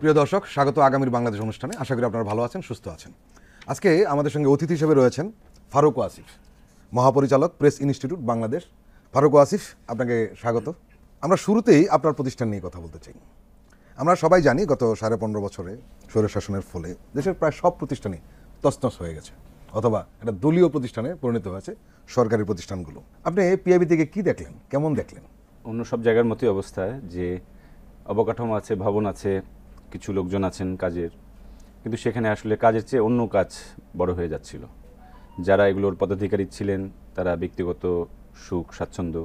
প্রিয় দর্শক, স্বাগত আগামীর বাংলাদেশ অনুষ্ঠানে। আশা করি আপনারা ভালো আছেন, সুস্থ আছেন। আজকে আমাদের সঙ্গে অতিথি হিসেবে রয়েছেন ফারুক আসিফ, মহাপরিচালক, প্রেস ইনস্টিটিউট বাংলাদেশ। ফারুক আসিফ, আপনাকে স্বাগত। আমরা শুরুতেই আপনার প্রতিষ্ঠান নিয়ে কথা বলতে চাই। আমরা সবাই জানি গত 15.5 বছরে স্বৈরশাসনের ফলে দেশের প্রায় সব প্রতিষ্ঠানই তছনছ হয়ে গেছে, অথবা একটা দলীয় প্রতিষ্ঠানে পরিণত হয়েছে সরকারি প্রতিষ্ঠানগুলো। আপনি পিআইবি থেকে কি দেখলেন, কেমন দেখলেন? অন্য সব জায়গার মতোই অবস্থায়, যে অবকাঠামো আছে, ভবন আছে, কিছু লোকজন আছেন কাজের, কিন্তু সেখানে আসলে কাজের চেয়ে অন্য কাজ বড় হয়ে যাচ্ছিল। যারা এগুলোর পদাধিকারী ছিলেন তারা ব্যক্তিগত সুখ স্বাচ্ছন্দ্য,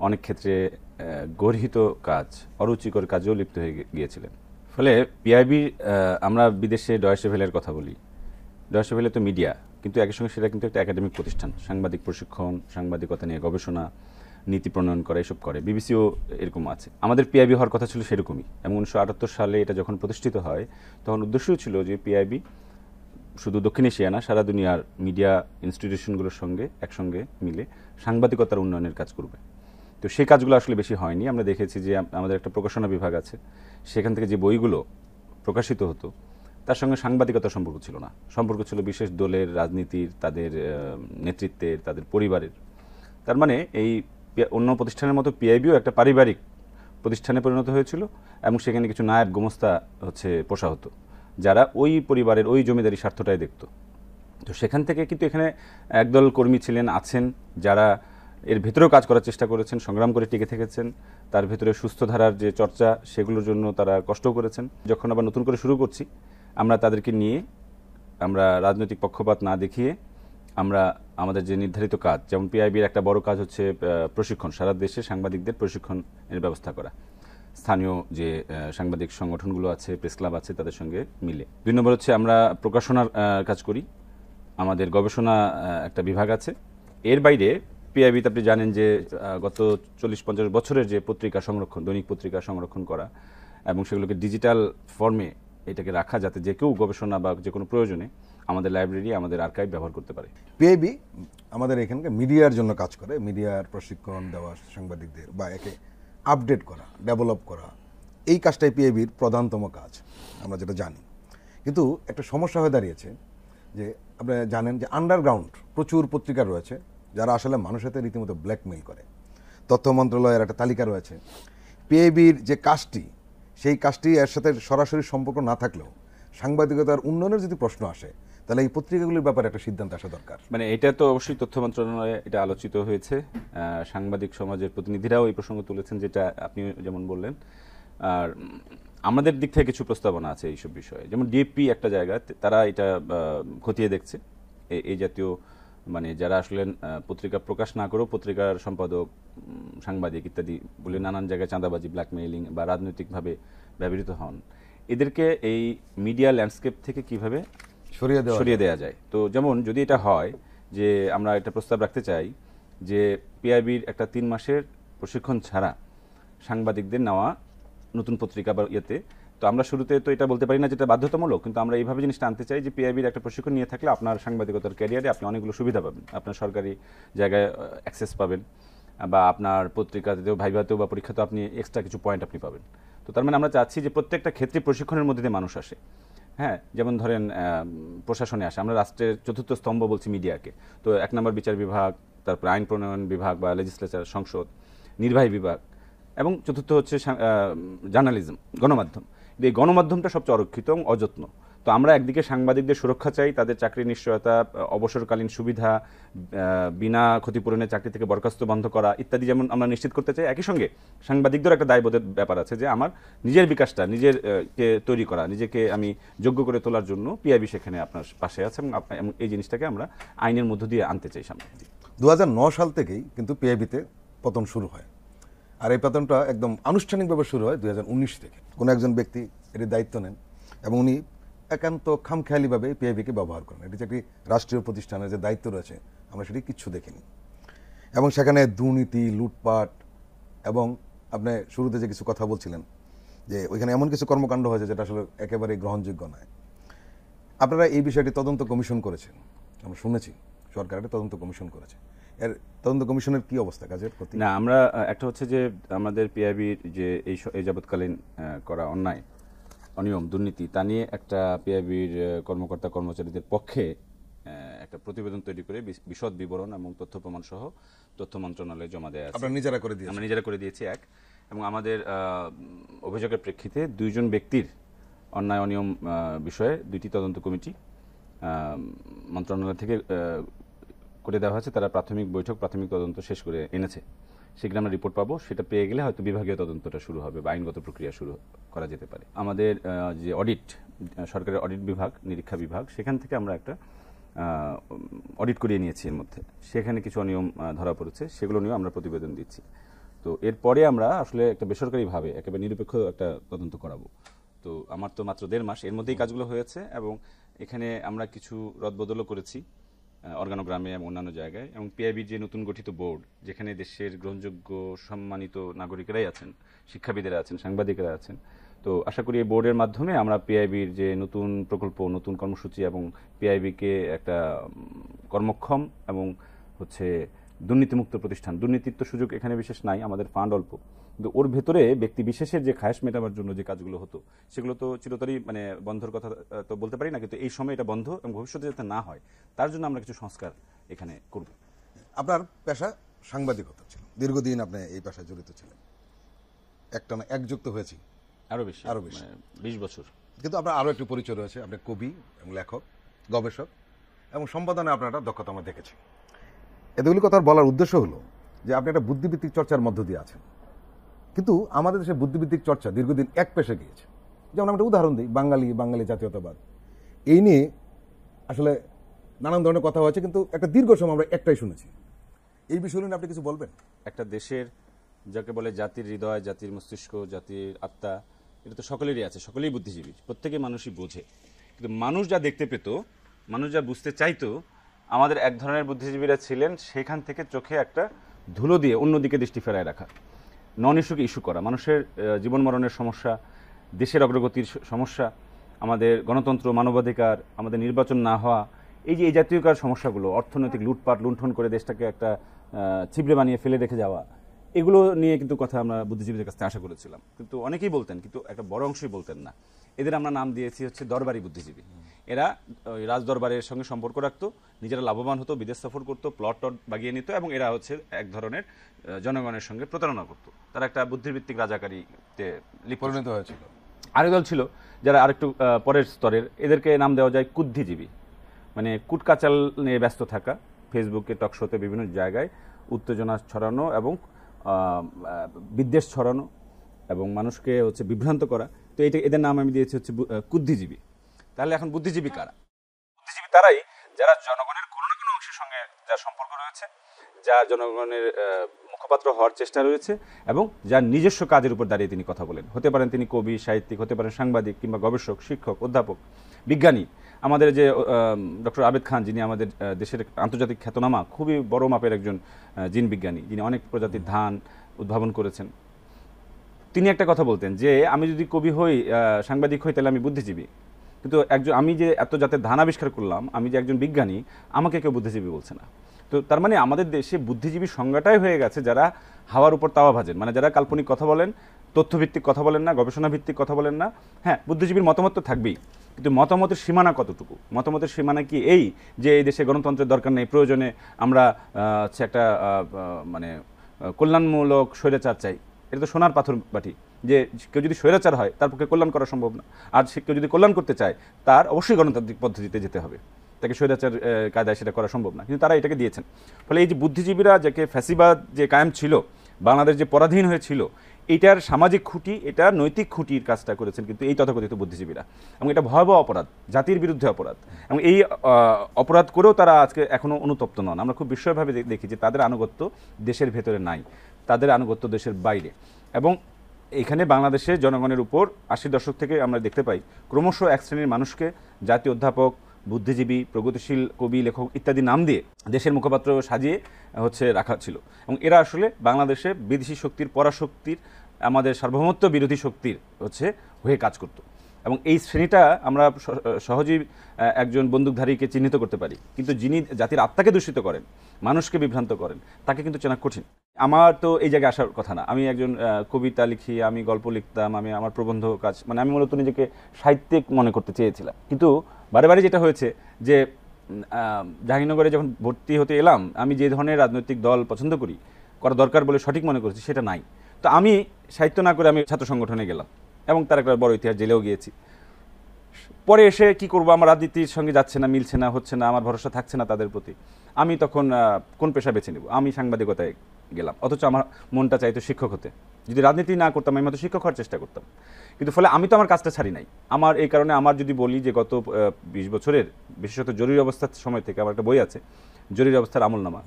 অনেক ক্ষেত্রে গর্হিত কাজ, অরুচিকর কাজেও লিপ্ত হয়ে গিয়েছিলেন। ফলে পিআইবি, আমরা বিদেশে ডয়েশে ভেলের কথা বলি, ডয়েশে ভেলে তো মিডিয়া, কিন্তু একই সঙ্গে সেটা কিন্তু একটা একাডেমিক প্রতিষ্ঠান, সাংবাদিক প্রশিক্ষণ, সাংবাদিকতা নিয়ে গবেষণা, নীতি প্রণয়ন করে, এসব করে। বিবিসিও এরকম আছে। আমাদের পিআইবি হওয়ার কথা ছিল সেরকমই। এবং 1978 সালে এটা যখন প্রতিষ্ঠিত হয়, তখন উদ্দেশ্যও ছিল যে পিআইবি শুধু দক্ষিণ এশিয়া না, সারা দুনিয়ার মিডিয়া ইনস্টিটিউশনগুলোর সঙ্গে একসঙ্গে মিলে সাংবাদিকতার উন্নয়নের কাজ করবে। তো সেই কাজগুলো আসলে বেশি হয়নি। আমরা দেখেছি যে আমাদের একটা প্রকাশনা বিভাগ আছে, সেখান থেকে যে বইগুলো প্রকাশিত হতো তার সঙ্গে সাংবাদিকতার সম্পর্ক ছিল না। সম্পর্ক ছিল বিশেষ দলের, রাজনীতির, তাদের নেতৃত্বের, তাদের পরিবারের। তার মানে এই অন্য প্রতিষ্ঠানের মতো পিআইবিও একটা পারিবারিক প্রতিষ্ঠানে পরিণত হয়েছিল, এবং সেখানে কিছু নায়ক গোমস্তা পোষা হতো, যারা ওই পরিবারের ওই জমিদারি স্বার্থটাই দেখত। তো সেখান থেকে কিন্তু এখানে একদল কর্মী ছিলেন, আছেন, যারা এর ভেতরেও কাজ করার চেষ্টা করেছেন, সংগ্রাম করে টিকে থেকেছেন। তার ভেতরে সুস্থ ধারার যে চর্চা, সেগুলোর জন্য তারা কষ্ট করেছেন। যখন আবার নতুন করে শুরু করছি, আমরা তাদেরকে নিয়ে, আমরা রাজনৈতিক পক্ষপাত না দেখিয়ে, আমরা আমাদের যে নির্ধারিত কাজ, যেমন পিআইবির একটা বড় কাজ হচ্ছে প্রশিক্ষণ, সারা দেশে সাংবাদিকদের প্রশিক্ষণের ব্যবস্থা করা, স্থানীয় যে সাংবাদিক সংগঠনগুলো আছে, প্রেস ক্লাব আছে, তাদের সঙ্গে মিলে। 2 নম্বর হচ্ছে আমরা প্রকাশনার কাজ করি, আমাদের গবেষণা একটা বিভাগ আছে। এর বাইরে পিআইবিতে আপনি জানেন যে গত 40-50 বছরের যে পত্রিকা সংরক্ষণ, দৈনিক পত্রিকা সংরক্ষণ করা, এবং সেগুলোকে ডিজিটাল ফর্মে এটাকে রাখা, যাতে যে কেউ গবেষণা বা যে কোনো প্রয়োজনে আমাদের লাইব্রেরি, আমাদের আর্কাইভ ব্যবহার করতে পারে। পিআইবি আমাদের এখানকার মিডিয়ার জন্য কাজ করে, মিডিয়ার প্রশিক্ষণ দেওয়া, সাংবাদিকদের বা একে আপডেট করা, ডেভেলপ করা, এই কাজটাই পিআইবির প্রধানতম কাজ, আমরা যেটা জানি। কিন্তু একটা সমস্যা হয়ে দাঁড়িয়েছে যে আপনি জানেন যে আন্ডারগ্রাউন্ড প্রচুর পত্রিকা রয়েছে, যারা আসলে মানুষের সাথে রীতিমতো ব্ল্যাকমেইল করে। তথ্য মন্ত্রণালয়ের একটা তালিকা রয়েছে। পিআইবির যে কাজটি, সেই কাজটি এর সাথে সরাসরি সম্পর্ক না থাকলেও সাংবাদিকতার উন্নয়নের যদি প্রশ্ন আসে, তাহলে এই পত্রিকাগুলির ব্যাপারে একটা সিদ্ধান্ত আসা দরকার। মানে এটা তো অবশ্যই তথ্য মন্ত্রণালয়ে এটা আলোচিত হয়েছে, সাংবাদিক সমাজের প্রতিনিধিরাও এই প্রসঙ্গ তুলেছেন, যেটা আপনি যেমন বললেন। আর আমাদের দিক থেকে কিছু প্রস্তাবনা আছে এইসব বিষয়ে, যেমন ডিএপি একটা জায়গা, তারা এটা খতিয়ে দেখছে। এই জাতীয় মানে যারা আসলে পত্রিকা প্রকাশ না করেও পত্রিকার সম্পাদক, সাংবাদিক ইত্যাদি বলে নানান জায়গায় চাঁদাবাজি, ব্ল্যাকমেইলিং বা রাজনৈতিকভাবে ব্যবহৃত হন, এদেরকে এই মিডিয়া ল্যান্ডস্কেপ থেকে কিভাবে সরিয়ে দেওয়া যায়। তো যেমন যদি এটা হয় যে আমরা একটা প্রস্তাব রাখতে চাই যে পিআইবির একটা 3 মাসের প্রশিক্ষণ ছাড়া সাংবাদিকদের নেওয়া নতুন পত্রিকা বা ইয়েতে, তো আমরা শুরুতে তো এটা বলতে পারি না যেটা বাধ্যতামূলক, কিন্তু আমরা এইভাবে জিনিসটা আনতে চাই যে পিআইবির একটা প্রশিক্ষণ নিয়ে থাকলে আপনার সাংবাদিকতার ক্যারিয়ারে আপনি অনেকগুলো সুবিধা পাবেন। আপনার সরকারি জায়গায় অ্যাক্সেস পাবেন, বা আপনার পত্রিকাতেও, ভাইভাতেও বা পরীক্ষাতেও আপনি এক্সট্রা কিছু পয়েন্ট আপনি পাবেন। তো তার মানে আমরা চাচ্ছি যে প্রত্যেকটা ক্ষেত্রে প্রশিক্ষণের মধ্যে দিয়ে মানুষ আসে। হ্যাঁ, যেমন ধরেন প্রশাসনে আসে, আমরা রাষ্ট্রের 4র্থ স্তম্ভ বলছি মিডিয়াকে। তো 1 নম্বর বিচার বিভাগ, তারপর আইন প্রণয়ন বিভাগ বা লেজিসলেচার, সংসদ, নির্বাহী বিভাগ, এবং 4র্থ হচ্ছে জার্নালিজম, গণমাধ্যম। এই গণমাধ্যমটা সবচেয়ে অরক্ষিত এবং অযত্ন। তো আমরা একদিকে সাংবাদিকদের সুরক্ষা চাই, তাদের চাকরির নিশ্চয়তা, অবসরকালীন সুবিধা, বিনা ক্ষতিপূরণের চাকরি থেকে বরখাস্ত বন্ধ করা ইত্যাদি যেমন আমরা নিশ্চিত করতে চাই, একই সঙ্গে সাংবাদিকদের একটা দায়বোধের ব্যাপার আছে যে আমার নিজের বিকাশটা, নিজেকে তৈরি করা, নিজেকে আমি যোগ্য করে তোলার জন্য পিআইবি সেখানে আপনার পাশে আছে, এবং এই জিনিসটাকে আমরা আইনের মধ্য দিয়ে আনতে চাই সামনে। 2009 সাল থেকেই কিন্তু পিআইবিতে পতন শুরু হয়, আর এই পতনটা একদম আনুষ্ঠানিকভাবে শুরু হয় 2019 থেকে। কোনো একজন ব্যক্তি এর দায়িত্ব নেন এবং উনি একান্ত খামখেয়ালিভাবে পিআইবিকে ব্যবহার করেন। এটি একটি রাষ্ট্রীয় প্রতিষ্ঠানের যে দায়িত্ব রয়েছে, আমরা সেটি কিচ্ছু দেখিনি। এবং সেখানে দুর্নীতি, লুটপাট, এবং আপনি শুরুতে যে কিছু কথা বলছিলেন যে ওইখানে এমন কিছু কর্মকাণ্ড হয়েছে যেটা আসলে একেবারেই গ্রহণযোগ্য নয়। আপনারা এই বিষয়টি তদন্ত কমিশন করেছেন, আমরা শুনেছি সরকার একটা তদন্ত কমিশন করেছে। এর তদন্ত কমিশনের কি অবস্থা, কাজের প্রতি? না, আমরা একটা হচ্ছে যে আমাদের পিআইবির যে এই যাবৎকালীন করা অন্যায়, অনিয়ম দুর্নীতি তা নিয়ে একটা পিআইবির কর্মকর্তা কর্মচারীদের পক্ষে একটা প্রতিবেদন তৈরি করে বিশদ বিবরণ এবং তথ্য প্রমাণ সহ তথ্য মন্ত্রণালয়ে জমা দেওয়া আছে। আপনারা নিজেরা করে দিয়েছেন? আমরা নিজেরা করে দিয়েছি এক, এবং আমাদের অভিযোগের প্রেক্ষিতে 2 জন ব্যক্তির অন্যায় অনিয়ম বিষয়ে 2টি তদন্ত কমিটি মন্ত্রণালয় থেকে করে দেওয়া হয়েছে। তারা প্রাথমিক তদন্ত শেষ করে এনেছে। সেখানে আমরা রিপোর্ট পাবো, সেটা পেয়ে গেলে হয়তো বিভাগীয় তদন্তটা শুরু হবে বা আইনগত প্রক্রিয়া শুরু করা যেতে পারে। আমাদের যে অডিট, সরকারের অডিট বিভাগ, নিরীক্ষা বিভাগ, সেখান থেকে আমরা একটা অডিট করিয়ে নিয়েছি। এর মধ্যে সেখানে কিছু অনিয়ম ধরা পড়েছে, সেগুলো নিয়েও আমরা প্রতিবেদন দিচ্ছি। তো এরপরে আমরা আসলে একটা বেসরকারিভাবে একেবারে নিরপেক্ষ একটা তদন্ত করাবো। তো আমার তো মাত্র 1.5 মাস, এর মধ্যেই কাজগুলো হয়েছে, এবং এখানে আমরা কিছু রদবদলও করেছি অর্গানোগ্রামে এবং অন্যান্য জায়গায়। এবং পিআইবির যে নতুন গঠিত বোর্ড, যেখানে দেশের গ্রহণযোগ্য সম্মানিত নাগরিকেরাই আছেন, শিক্ষাবিদেরা আছেন, সাংবাদিকেরা আছেন, তো আশা করি এই বোর্ডের মাধ্যমে আমরা পিআইবির যে নতুন প্রকল্প, নতুন কর্মসূচি এবং পিআইবিকে একটা কর্মক্ষম এবং দুর্নীতিমুক্ত প্রতিষ্ঠান, দুর্নীতির তো সুযোগ এখানে বিশেষ নাই, আমাদের ফান্ড অল্প, কিন্তু ওর ভেতরে ব্যক্তি বিশেষের যে খায়েশ মেটাবার জন্য যে কাজগুলো হতো সেগুলো তো চিরতরই বন্ধর কথা তো বলতে পারি না, কিন্তু এই সময় এটা বন্ধ এবং ভবিষ্যতে যাতে না হয় তার জন্য আমরা কিছু সংস্কার এখানে করব। আপনার পেশা সাংবাদিকতা ছিল, দীর্ঘদিন আপনি এই পেশায় জড়িত ছিলেন, একটানা একযুক্ত হয়েছি আরো বেশি 20 বছর। কিন্তু আপনার আরো একটি পরিচয় রয়েছে, আপনি কবি এবং লেখক, গবেষক এবং সম্পাদনে আপনার একটা দক্ষতা আমরা দেখেছি। এতগুলি কথা বলার উদ্দেশ্য হলো যে আপনি একটা বুদ্ধিভিত্তিক চর্চার মধ্য দিয়ে আছেন, কিন্তু আমাদের দেশে বুদ্ধিভিত্তিক চর্চা দীর্ঘদিন এক পেশে গিয়েছে। যেমন আমরা একটা উদাহরণ দিই, বাঙালি জাতীয়তাবাদ, এই নিয়ে আসলে নানান ধরনের কথা হয়েছে, কিন্তু একটা দীর্ঘ সময় আমরা একটাই শুনেছি। এই বিষয় নিয়ে আপনি কিছু বলবেন? একটা দেশের যাকে বলে জাতির হৃদয়, জাতির মস্তিষ্ক, জাতির আত্মা, এটা তো সকলেরই আছে, সকলেই বুদ্ধিজীবী, প্রত্যেকে মানুষই বোঝে, কিন্তু মানুষ যা দেখতে পেত, মানুষ যা বুঝতে চাইতো, আমাদের এক ধরনের বুদ্ধিজীবীরা ছিলেন সেখান থেকে চোখে একটা ধুলো দিয়ে অন্যদিকে দৃষ্টি ফেরায় রাখা, নন ইস্যুকে ইস্যু করা, মানুষের জীবন মরণের সমস্যা, দেশের অগ্রগতির সমস্যা, আমাদের গণতন্ত্র, মানবাধিকার, আমাদের নির্বাচন না হওয়া, এই জাতীয়কার সমস্যাগুলো, অর্থনৈতিক লুটপাট লুণ্ঠন করে দেশটাকে একটা ছিবড়ে বানিয়ে ফেলে রেখে যাওয়া, এগুলো নিয়ে কিন্তু কথা আমরা বুদ্ধিজীবীদের কাছ থেকে আশা করেছিলাম। কিন্তু অনেকেই বলতেন, কিন্তু একটা বড় অংশই বলতেন না। এদের আমরা নাম দিয়েছি দরবারি বুদ্ধিজীবী। এরা ওই রাজদরবারের সঙ্গে সম্পর্ক রাখতো, নিজেরা লাভবান হতো, বিদেশ সফর করতো, প্লট বাগিয়ে নিত, এবং এরা এক ধরনের জনগণের সঙ্গে প্রতারণা করতো। তারা একটা বুদ্ধিভিত্তিক রাজাকারীতে পরিণত হয়েছিল। আরেক দল ছিল যারা আরেকটু পরের স্তরের, এদেরকে নাম দেওয়া যায় কুদ্ধিজীবী, কুটকাচাল নিয়ে ব্যস্ত থাকা, ফেসবুকে, টকশোতে, বিভিন্ন জায়গায় উত্তেজনা ছড়ানো এবং বিদ্বেষ ছড়ানো এবং মানুষকে বিভ্রান্ত করা। তো এদের নাম আমি দিয়েছি কুদ্ধিজীবী। তাহলে এখন বুদ্ধিজীবী কারা? বুদ্ধিজীবী তারাই যারা জনগণের কোনো না কোনো অংশের সঙ্গে যার সম্পর্ক রয়েছে, যার জনগণের মুখপাত্র হওয়ার চেষ্টা রয়েছে, এবং যার নিজস্ব কাজের উপর দাঁড়িয়ে তিনি কথা বলেন। হতে পারেন তিনি কবি, সাহিত্যিক, হতে পারেন সাংবাদিক, কিংবা গবেষক, শিক্ষক, অধ্যাপক, বিজ্ঞানী। আমাদের যে ডক্টর আবেদ খান, যিনি আমাদের দেশের আন্তর্জাতিক খ্যাতনামা খুবই বড় মাপের একজন জিন বিজ্ঞানী, যিনি অনেক প্রজাতির ধান উদ্ভাবন করেছেন, তিনি একটা কথা বলতেন যে আমি যদি কবি হই, সাংবাদিক হই, তাহলে আমি বুদ্ধিজীবী। কিন্তু আমি যে এত জাতের ধান আবিষ্কার করলাম, আমি যে একজন বিজ্ঞানী, আমাকে কেউ বুদ্ধিজীবী বলছে না। তো তার মানে আমাদের দেশে বুদ্ধিজীবী সংজ্ঞাটাই হয়ে গেছে যারা হাওয়ার উপর তাওয়া ভাজেন, যারা কাল্পনিক কথা বলেন, তথ্যভিত্তিক কথা বলেন না, গবেষণা ভিত্তিক কথা বলেন না। হ্যাঁ, বুদ্ধিজীবীর মতামত তো থাকবেই, কিন্তু মতামতের সীমানা কতটুকু? মতামতের সীমানা কি এই যে এই দেশে গণতন্ত্রের দরকার নেই, প্রয়োজনে আমরা একটা কল্যাণমূলক স্বৈরাচার চাই? এটা তো সোনার পাথর বাটি, যে কেউ যদি স্বৈরাচার হয় তার পক্ষে কল্যাণ করা সম্ভব না, আর কেউ যদি কল্যাণ করতে চায় তার অবশ্যই গণতান্ত্রিক পদ্ধতিতে যেতে হবে, তাকে স্বৈরাচার কায়দায় সেটা করা সম্ভব না। কিন্তু তারা এটাকে দিয়েছেন। ফলে এই যে বুদ্ধিজীবীরা, যাকে ফ্যাসিবাদ যে কায়েম ছিল, বাংলাদেশ যে পরাধীন হয়েছিল, এটার সামাজিক খুঁটি, এটা নৈতিক খুঁটির কাজটা করেছেন কিন্তু এই তথাকথিত বুদ্ধিজীবীরা। এবং এটা ভয়াবহ অপরাধ, জাতির বিরুদ্ধে অপরাধ, এবং এই অপরাধ করেও তারা আজকে এখনো অনুতপ্ত নন। আমরা খুব বিস্ময়ভাবে দেখি যে তাদের আনুগত্য দেশের ভেতরে নাই, তাদের আনুগত্য দেশের বাইরে। এবং এখানে বাংলাদেশে জনগণের উপর 80 দশক থেকে আমরা দেখতে পাই ক্রমশ এক শ্রেণীর মানুষকে জাতীয় অধ্যাপক, বুদ্ধিজীবী, প্রগতিশীল, কবি, লেখক ইত্যাদি নাম দিয়ে দেশের মুখপাত্র সাজিয়ে রাখা ছিল। এবং এরা আসলে বাংলাদেশে বিদেশি শক্তির, পরাশক্তির, আমাদের সার্বভৌমত্ব বিরোধী শক্তির হয়ে কাজ করত। এবং এই শ্রেণীটা আমরা সহজেই একজন বন্দুকধারীকে চিহ্নিত করতে পারি, কিন্তু যিনি জাতির আত্মাকে দূষিত করেন, মানুষকে বিভ্রান্ত করেন, তাকে কিন্তু চেনা কঠিন। আমার তো এই জায়গায় আসার কথা না। আমি একজন কবিতা লিখি, আমি গল্প লিখতাম, আমি আমার প্রবন্ধ কাজ, মানে আমি মূলত নিজেকে সাহিত্যিক মনে করতে চেয়েছিলাম। কিন্তু বারে বারে যেটা হয়েছে যে জাহাঙ্গীরনগরে যখন ভর্তি হতে এলাম, আমি যে ধরনের রাজনৈতিক দল পছন্দ করি, করা দরকার বলে সঠিক মনে করেছি, সেটা নাই। তো আমি সাহিত্য না করে আমি ছাত্র সংগঠনে গেলাম এবং তার একটা বড় ইতিহাস, জেলেও গিয়েছি। পরে এসে কি করব, আমার রাজনীতির সঙ্গে যাচ্ছে না, মিলছে না, হচ্ছে না, আমার ভরসা থাকছে না তাদের প্রতি। আমি তখন কোন পেশা বেছে নেব? আমি সাংবাদিকতায় গেলাম, অথচ আমার মনটা চাইতো শিক্ষক হতে। যদি রাজনীতি না করতাম আমি হয়তো শিক্ষক হওয়ার চেষ্টা করতাম। কিন্তু ফলে আমি তো আমার কাজটা ছাড়ি নাই। আমার এই কারণে আমার যদি বলি যে গত 20 বছরের, বিশেষত জরুরি অবস্থার সময় থেকে, আমার একটা বই আছে জরুরি অবস্থার আমলনামা,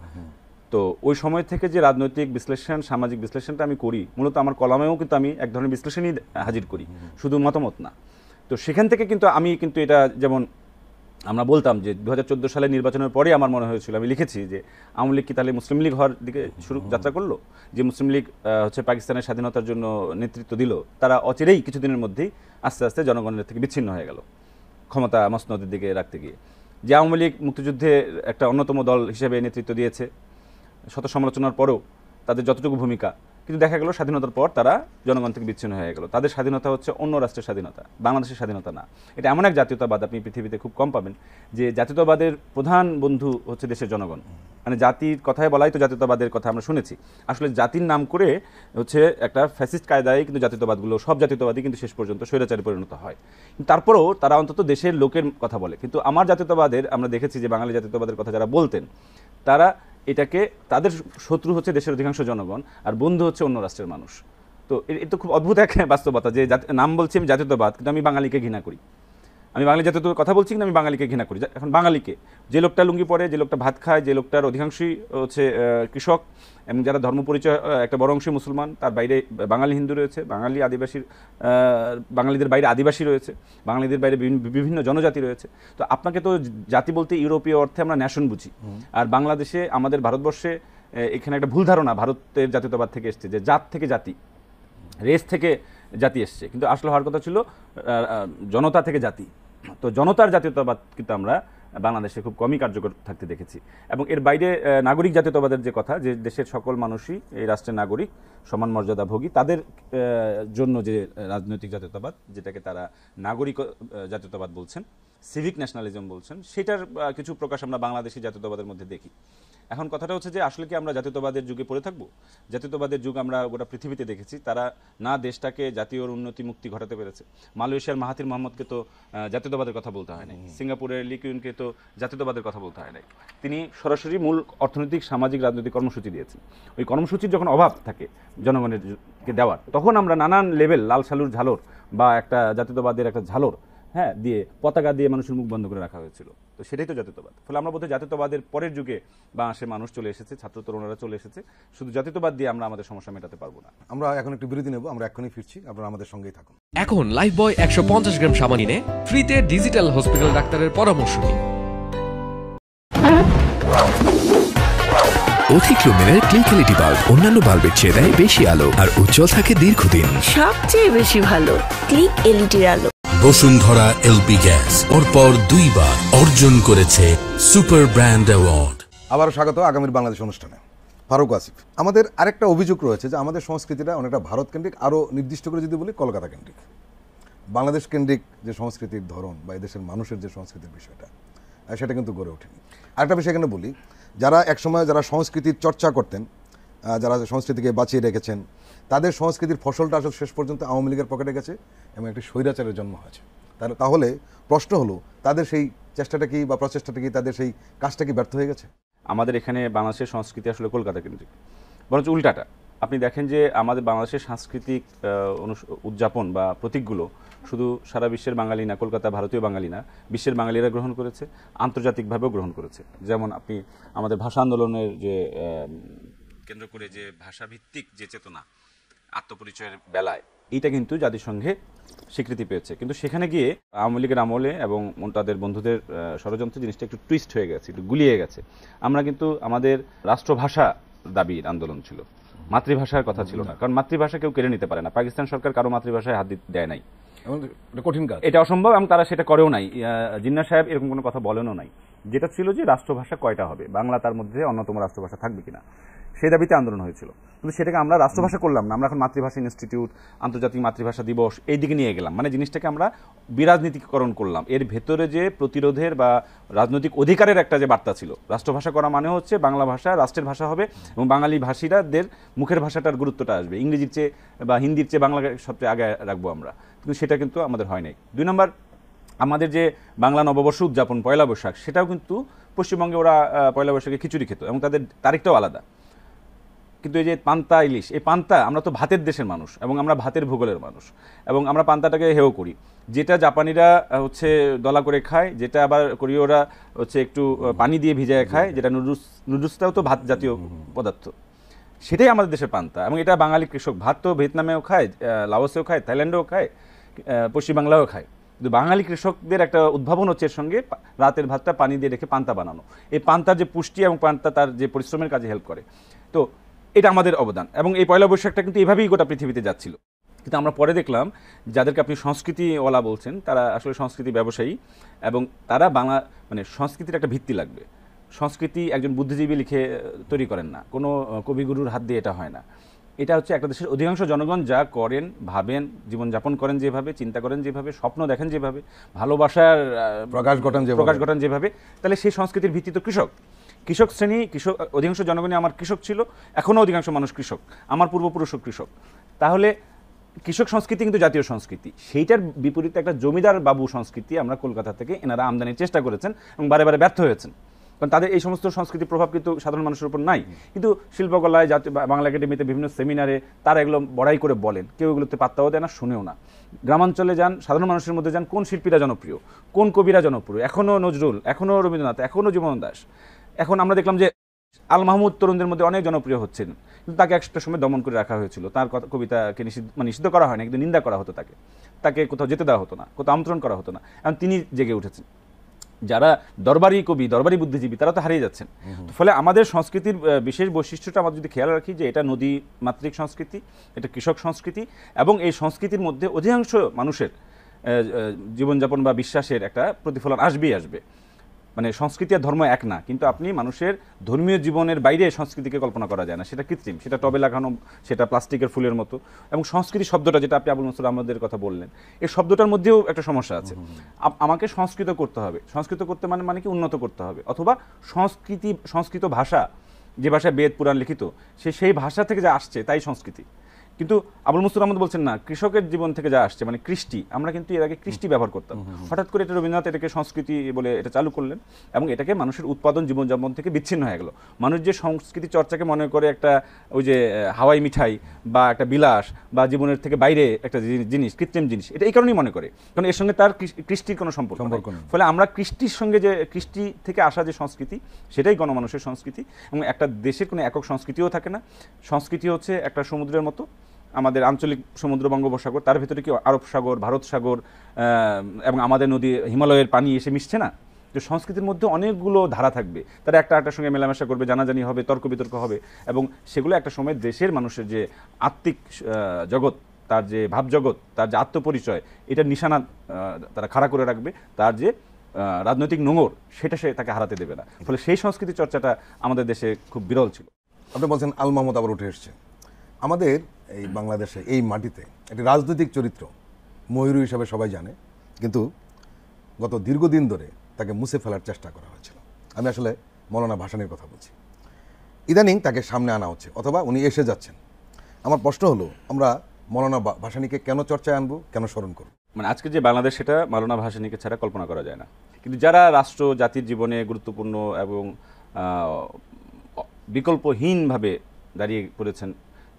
তো ওই সময় থেকে যে রাজনৈতিক বিশ্লেষণ, সামাজিক বিশ্লেষণটা আমি করি, মূলত আমার কলামেও কিন্তু আমি এক ধরনের বিশ্লেষণই হাজির করি, শুধু মতামত না। তো সেখান থেকে কিন্তু আমি কিন্তু এটা, যেমন আমরা বলতাম যে 2014 সালের নির্বাচনের পরে আমার মনে হয়েছিল, আমি লিখেছি যে আওয়ামী লীগ কি তাহলে মুসলিম লীগ হওয়ার দিকে যাত্রা করলো? যে মুসলিম লীগ হচ্ছে পাকিস্তানের স্বাধীনতার জন্য নেতৃত্ব দিল, তারা অচিরেই কিছুদিনের মধ্যেই আস্তে আস্তে জনগণের থেকে বিচ্ছিন্ন হয়ে গেল ক্ষমতা মসনদের দিকে রাখতে গিয়ে। যে আওয়ামী লীগ মুক্তিযুদ্ধে একটা অন্যতম দল হিসেবে নেতৃত্ব দিয়েছে, শত সমালোচনার পরেও তাদের যতটুকু ভূমিকা, কিন্তু দেখা গেল স্বাধীনতার পর তারা জনগণ থেকে বিচ্ছিন্ন হয়ে গেল। তাদের স্বাধীনতা হচ্ছে অন্য রাষ্ট্রের স্বাধীনতা, বাংলাদেশের স্বাধীনতা না। এটা এমন এক জাতীয়তাবাদ আপনি পৃথিবীতে খুব কম পাবেন, যে জাতীয়তাবাদের প্রধান বন্ধু হচ্ছে দেশের জনগণ। মানে জাতির কথায় বলাই তো জাতীয়তাবাদের কথা আমরা শুনেছি। আসলে জাতির নাম করে হচ্ছে একটা ফ্যাসিস্ট কায়দায় কিন্তু জাতীয়তাবাদগুলো, সব জাতীয়তাবাদী কিন্তু শেষ পর্যন্ত স্বৈরাচারে পরিণত হয়। কিন্তু তারপরেও তারা অন্তত দেশের লোকের কথা বলে। কিন্তু আমার জাতীয়তাবাদের, আমরা দেখেছি যে বাঙালি জাতীয়তাবাদের কথা যারা বলতেন, তারা এটাকে, তাদের শত্রু হচ্ছে দেশের অধিকাংশ জনগণ, আর বন্ধু হচ্ছে অন্য রাষ্ট্রের মানুষ। তো এটা খুব অদ্ভুত এক বাস্তবতা যে নাম বলছি আমি জাতীয়তাবাদ, কিন্তু আমি বাঙালিকে ঘৃণা করি। আমি বাঙালি জাতীয়তার কথা বলছি, কিন্তু আমি বাঙালিকে ঘৃণা করি। এখন বাঙালিকে, যে লোকটা লুঙ্গি পরে, যে লোকটা ভাত খায়, যে লোকটার অধিকাংশই হচ্ছে কৃষক, এবং যারা ধর্ম পরিচয় একটা বড় অংশই মুসলমান, তার বাইরে বাঙালি হিন্দু রয়েছে, বাঙালি আদিবাসীর, বাঙালিদের বাইরে আদিবাসী রয়েছে, বাঙালিদের বাইরে বিভিন্ন জনজাতি রয়েছে। তো আপনাকে তো জাতি বলতে ইউরোপীয় অর্থে আমরা ন্যাশন বুঝি, আর বাংলাদেশে, আমাদের ভারতবর্ষে এখানে একটা ভুল ধারণা ভারতের জাতীয়তাবাদ থেকে এসছে, যে জাত থেকে জাতি, রেস থেকে জাতি এসছে, কিন্তু আসলে হওয়ার কথা ছিল জনতা থেকে জাতি। তো জনতার জাতীয়তাবাদ কিন্তু আমরা বাংলাদেশে খুব কমই কার্যকর থাকতে দেখেছি। এবং এর বাইরে নাগরিক জাতীয়তাবাদের যে কথা, যে দেশের সকল মানুষই এই রাষ্ট্রের নাগরিক, সমান মর্যাদা ভোগী, তাদের জন্য যে রাজনৈতিক জাতীয়তাবাদ, যেটাকে তারা নাগরিক জাতীয়তাবাদ বলছেন, সিভিক ন্যাশনালিজম বলছেন, সেটার কিছু প্রকাশ আমরা বাংলাদেশি জাতীয়তাবাদের মধ্যে দেখি। এখন কথাটা হচ্ছে যে আসলে কি আমরা জাতীয়তাবাদের যুগে পড়ে থাকবো? জাতীয়তাবাদের যুগ আমরা গোটা পৃথিবীতে দেখেছি, তারা না দেশটাকে জাতীয় উন্নতি মুক্তি ঘটাতে পেরেছে। মালয়েশিয়ার মাহাথির মোহাম্মদকে তো জাতীয়তাবাদের কথা বলতে হয় নাই, সিঙ্গাপুরের লি কুইনকে তো জাতীয়তাবাদের কথা বলতে হয় নাই। তিনি সরাসরি মূল অর্থনৈতিক, সামাজিক, রাজনৈতিক কর্মসূচি দিয়েছেন। ওই কর্মসূচির যখন অভাব থাকে জনগণেরকে দেওয়ার, তখন আমরা নানান লেভেল, লাল সালুর ঝালর বা একটা জাতীয়তাবাদের একটা ঝালর, হ্যাঁ, দিয়ে পতাকা দিয়ে মানুষের মুখ বন্ধ করে রাখা হয়েছিল। তো সেটাই তো জাতীয়তাবাদ। ফলে আমরা বোধহয় জাতীয়তাবাদের পরের যুগে বাংলাদেশের মানুষ চলে এসেছে, ছাত্র তরুণরা চলে এসেছে। শুধু জাতীয়তাবাদ দিয়ে আমরা আমাদের সমস্যা মেটাতে পারবো না। আমরা এখন একটু বিরতি নেব, আমরা এখনই ফিরছি, আপনারা আমাদের সঙ্গেই থাকুন। এখন লাইফবয় 150 গ্রাম সাবান কিনে ফ্রিতে ডিজিটাল হসপিটাল ডাক্তারের পরামর্শ নিন। অধিক লুমেনের ক্লিক এলইডি বাল্ব অন্যান্য বাল্বের চেয়ে দেয় বেশি আলো আর উজ্জ্বল থাকে দীর্ঘদিন। সবচেয়ে বেশি ভালো ক্লিক এলইডির আলো। বসুন্ধরা এলপি গ্যাস পরপর 2 বার অর্জন করেছে সুপার ব্র্যান্ড অ্যাওয়ার্ড। আবারও স্বাগত আগামীর বাংলাদেশ অনুষ্ঠানে। ফারুক আসিফ, আমাদের আরেকটা অভিযোগ রয়েছে যে আমাদের সংস্কৃতিটা অনেকটা ভারত কেন্দ্রিক, আরও নির্দিষ্ট করে যদি বলি কলকাতা কেন্দ্রিক। বাংলাদেশ কেন্দ্রিক যে সংস্কৃতির ধরন বা এদেশের মানুষের যে সংস্কৃতির বিষয়টা, সেটা কিন্তু গড়ে ওঠেনি। আরেকটা বিষয় এখানে বলি, যারা একসময় যারা সংস্কৃতির চর্চা করতেন, যারা সংস্কৃতিকে বাঁচিয়ে রেখেছেন, তাদের সংস্কৃতির ফসলটা আসলে শেষ পর্যন্ত আওয়ামী লীগের পকেটে গেছে এবং একটি স্বৈরাচারের জন্ম হয়েছে। তাহলে প্রশ্ন হলো, তাদের সেই চেষ্টাটা কি বা প্রচেষ্টাটা কি, তাদের সেই কাজটা কি ব্যর্থ হয়ে গেছে? আমাদের এখানে বাংলাদেশের সংস্কৃতি আসলে কলকাতা কেন্দ্রিক, বরঞ্চ উল্টাটা। আপনি দেখেন যে আমাদের বাংলাদেশের সাংস্কৃতিক উদযাপন বা প্রতীকগুলো শুধু সারা বিশ্বের বাঙালি না, কলকাতা ভারতীয় বাঙালি না, বিশ্বের বাঙালিরা গ্রহণ করেছে, আন্তর্জাতিকভাবেও গ্রহণ করেছে। যেমন আপনি আমাদের ভাষা আন্দোলনের যে কেন্দ্র করে যে ভাষাভিত্তিক যে চেতনা আত্মপরিচয়ের বেলায়, এইটা কিন্তু জাতিসংঘে স্বীকৃতি পেয়েছে। কিন্তু সেখানে গিয়ে আওয়ামী লীগের আমলে এবং তাদের বন্ধুদের ষড়যন্ত্রে জিনিসটা একটু টুইস্ট হয়ে গেছে, একটু গুলিয়ে গেছে। আমরা কিন্তু আমাদের রাষ্ট্রভাষা দাবির আন্দোলন ছিল, মাতৃভাষার কথা ছিল না। কারণ মাতৃভাষা কেউ কেড়ে নিতে পারে না। পাকিস্তান সরকার কারো মাতৃভাষায় হাত দেয় নাই, কঠিন কাজ, এটা অসম্ভব, এবং তারা সেটা করেও নাই। জিন্নাহ সাহেব এরকম কোনো কথা বলেনও নাই। যেটা ছিল যে রাষ্ট্রভাষা কয়টা হবে, বাংলা তার মধ্যে অন্যতম রাষ্ট্রভাষা থাকবে কিনা। সেই দাবিতে আন্দোলন হয়েছিল। কিন্তু সেটাকে আমরা রাষ্ট্রভাষা করলাম না, আমরা এখন মাতৃভাষা ইনস্টিটিউট, আন্তর্জাতিক মাতৃভাষা দিবস এই দিকে নিয়ে গেলাম, মানে জিনিসটাকে আমরা বিরাজনীতিকরণ করলাম। এর ভেতরে যে প্রতিরোধের বা রাজনৈতিক অধিকারের একটা যে বার্তা ছিল, রাষ্ট্রভাষা করা মানে হচ্ছে বাংলা ভাষা রাষ্ট্রের ভাষা হবে এবং বাঙালি ভাষীরাদের মুখের ভাষাটার গুরুত্বটা আসবে, ইংরেজির চেয়ে বা হিন্দির চেয়ে বাংলাকে সবচেয়ে আগে রাখবো আমরা, কিন্তু সেটা কিন্তু আমাদের হয় নাই। 2 নম্বর, আমাদের যে বাংলা নববর্ষ উদযাপন পয়লা বৈশাখ, সেটাও কিন্তু পশ্চিমবঙ্গে ওরা পয়লা বৈশাখে খিচুড়ি খেত এবং তাদের তারিখটাও আলাদা। কিন্তু এই যে পান্তা ইলিশ, এই পান্তা, আমরা তো ভাতের দেশের মানুষ এবং আমরা ভাতের ভূগোলের মানুষ এবং আমরা পান্তাটাকে হেয় করি, যেটা জাপানিরা হচ্ছে দলা করে খায়, যেটা আবার কোরীয়রা হচ্ছে একটু পানি দিয়ে ভিজায় খায়, যেটা নুডলসটাও তো ভাত জাতীয় পদার্থ, সেটাই আমাদের দেশের পান্তা। এবং এটা বাঙালি কৃষক, ভাত তো ভিয়েতনামেও খায়, লাওসেও খায়, থাইল্যান্ডেও খায়, পশ্চিমবাংলাও খায়, কিন্তু বাঙালি কৃষকদের একটা উদ্ভাবন হচ্ছে এর সঙ্গে রাতের ভাতটা পানি দিয়ে রেখে পান্তা বানানো। এই পান্তার যে পুষ্টি এবং পান্তা তার যে পরিশ্রমের কাজে হেল্প করে, তো এটা আমাদের অবদান। এবং এই পয়লা বৈশাখটা কিন্তু এভাবেই গোটা পৃথিবীতে যাচ্ছিল। কিন্তু আমরা পরে দেখলাম যাদেরকে আপনি সংস্কৃতিওয়ালা বলছেন, তারা আসলে সংস্কৃতি ব্যবসায়ী এবং তারা বাংলা মানে সংস্কৃতির একটা ভিত্তি লাগবে। সংস্কৃতি একজন বুদ্ধিজীবী লিখে তৈরি করেন না, কোনো কবিগুরুর হাত দিয়ে এটা হয় না। এটা হচ্ছে একটা দেশের অধিকাংশ জনগণ যা করেন, ভাবেন, জীবনযাপন করেন যেভাবে, চিন্তা করেন যেভাবে, স্বপ্ন দেখেন যেভাবে, ভালোবাসার প্রকাশ ঘটান যেভাবে, তাহলে সেই সংস্কৃতির ভিত্তি তো কৃষক শ্রেণী, অধিকাংশ জনগণই আমার কৃষক ছিল, এখনও অধিকাংশ মানুষ কৃষক, আমার পূর্বপুরুষও কৃষক। তাহলে কৃষক সংস্কৃতি কিন্তু জাতীয় সংস্কৃতি, সেইটার বিপরীতে একটা জমিদার বাবু সংস্কৃতি আমরা কলকাতা থেকে এনারা আমদানির চেষ্টা করেছেন এবং বারে বারে ব্যর্থ হয়েছেন, কারণ তাদের এই সমস্ত সংস্কৃতির প্রভাব কিন্তু সাধারণ মানুষের উপর নাই। কিন্তু শিল্পকলায়, বাংলা একাডেমিতে বিভিন্ন সেমিনারে তারা এগুলো বড়াই করে বলেন, কেউ এগুলোতে পাত্তাও দেয় না, শুনেও না। গ্রামাঞ্চলে যান, সাধারণ মানুষের মধ্যে যান, কোন শিল্পীরা জনপ্রিয়, কোন কবিরা জনপ্রিয়, এখনও নজরুল, এখনও রবীন্দ্রনাথ, এখনও জীবন দাস। এখন আমরা দেখলাম যে আল মাহমুদ তরুণদের মধ্যে অনেক জনপ্রিয় হচ্ছেন, কিন্তু তাকে একটা সময় দমন করে রাখা হয়েছিল, তার কবিতাকে নিষিদ্ধ করা হয় না, কিন্তু নিন্দা করা হতো, তাকে কোথাও যেতে দেওয়া হতো না, কোথাও আমন্ত্রণ করা হতো না। এখন তিনি জেগে উঠেছেন। যারা দরবারি কবি, দরবারি বুদ্ধিজীবী, তারা তো হারিয়ে যাচ্ছেন। ফলে আমাদের সংস্কৃতির বিশেষ বৈশিষ্ট্যটা আমরা যদি খেয়াল রাখি যে এটা নদী মাতৃক সংস্কৃতি, এটা কৃষক সংস্কৃতি, এবং এই সংস্কৃতির মধ্যে অধিকাংশ মানুষের জীবনযাপন বা বিশ্বাসের একটা প্রতিফলন আসবে। মানে সংস্কৃতি আর ধর্ম এক না, কিন্তু আপনি মানুষের ধর্মীয় জীবনের বাইরে সংস্কৃতিকে কল্পনা করা যায় না, সেটা কৃত্রিম, সেটা টবে লাগানো, সেটা প্লাস্টিকের ফুলের মতো। এবং সংস্কৃতি শব্দটা, যেটা আপনি আবুল মনসুর আহমদের কথা বললেন, এই শব্দটার মধ্যেও একটা সমস্যা আছে। আমাকে সংস্কৃত করতে হবে, সংস্কৃত করতে মানে কি উন্নত করতে হবে, অথবা সংস্কৃত ভাষা, যে ভাষায় বেদ পুরাণ লিখিত, সেই ভাষা থেকে যা আসছে তাই সংস্কৃতি। কিন্তু আবুল মনসুর আহমদ বলছেন না, কৃষকের জীবন থেকে যা আসছে, মানে কৃষ্টি। আমরা কিন্তু এর আগে কৃষ্টি ব্যবহার করতাম, হঠাৎ করে এটা রবীন্দ্রনাথ এটাকে সংস্কৃতি বলে এটা চালু করলেন এবং এটাকে মানুষের উৎপাদন জীবনযাপন থেকে বিচ্ছিন্ন হয়ে গেল। মানুষ যে সংস্কৃতি চর্চাকে মনে করে একটা ওই যে হাওয়াই মিঠাই বা একটা বিলাস বা জীবনের থেকে বাইরে একটা জিনিস, কৃত্রিম জিনিস, এটা এই কারণেই মনে করে, কারণ এর সঙ্গে তার কৃষ্টির কোনো সম্পর্ক নেই। ফলে আমরা কৃষ্টির সঙ্গে যে কৃষ্টি থেকে আসা যে সংস্কৃতি, সেটাই গণমানুষের সংস্কৃতি। এবং একটা দেশের কোনো একক সংস্কৃতিও থাকে না, সংস্কৃতি হচ্ছে একটা সমুদ্রের মতো। আমাদের আঞ্চলিক সমুদ্র বঙ্গোপসাগর, তার ভিতরে কি আরব সাগর, ভারত সাগর এবং আমাদের নদী হিমালয়ের পানি এসে মিশছে না? যে সংস্কৃতির মধ্যে অনেকগুলো ধারা থাকবে, তারা একটার সঙ্গে মেলামেশা করবে, জানাজানি হবে, তর্ক বিতর্ক হবে, এবং সেগুলো একটা সময় দেশের মানুষের যে আত্মিক জগৎ, তার যে ভাবজগৎ, তার যে আত্মপরিচয়, এটার নিশানা তারা খাড়া করে রাখবে, তার যে রাজনৈতিক নোঙর, সেটা সে তাকে হারাতে দেবে না। ফলে সেই সংস্কৃতি চর্চাটা আমাদের দেশে খুব বিরল ছিল। আপনি বলছেন আল মাহমুদ আবার উঠে এসছে। আমাদের এই বাংলাদেশে এই মাটিতে একটি রাজনৈতিক চরিত্র ময়ূর হিসাবে সবাই জানে, কিন্তু গত দীর্ঘদিন ধরে তাকে মুছে ফেলার চেষ্টা করা হয়েছিল। আমি আসলে মৌলানা ভাসানীর কথা বলছি। ইদানিং তাকে সামনে আনা হচ্ছে, অথবা উনি এসে যাচ্ছেন। আমার প্রশ্ন হলো, আমরা মৌলানা ভাসানীকে কেন চর্চায় আনবো, কেন স্মরণ করব? মানে আজকে যে বাংলাদেশ, সেটা মৌলানা ভাসানীকে ছাড়া কল্পনা করা যায় না। কিন্তু যারা রাষ্ট্র জাতির জীবনে গুরুত্বপূর্ণ এবং বিকল্পহীনভাবে দাঁড়িয়ে পড়েছেন,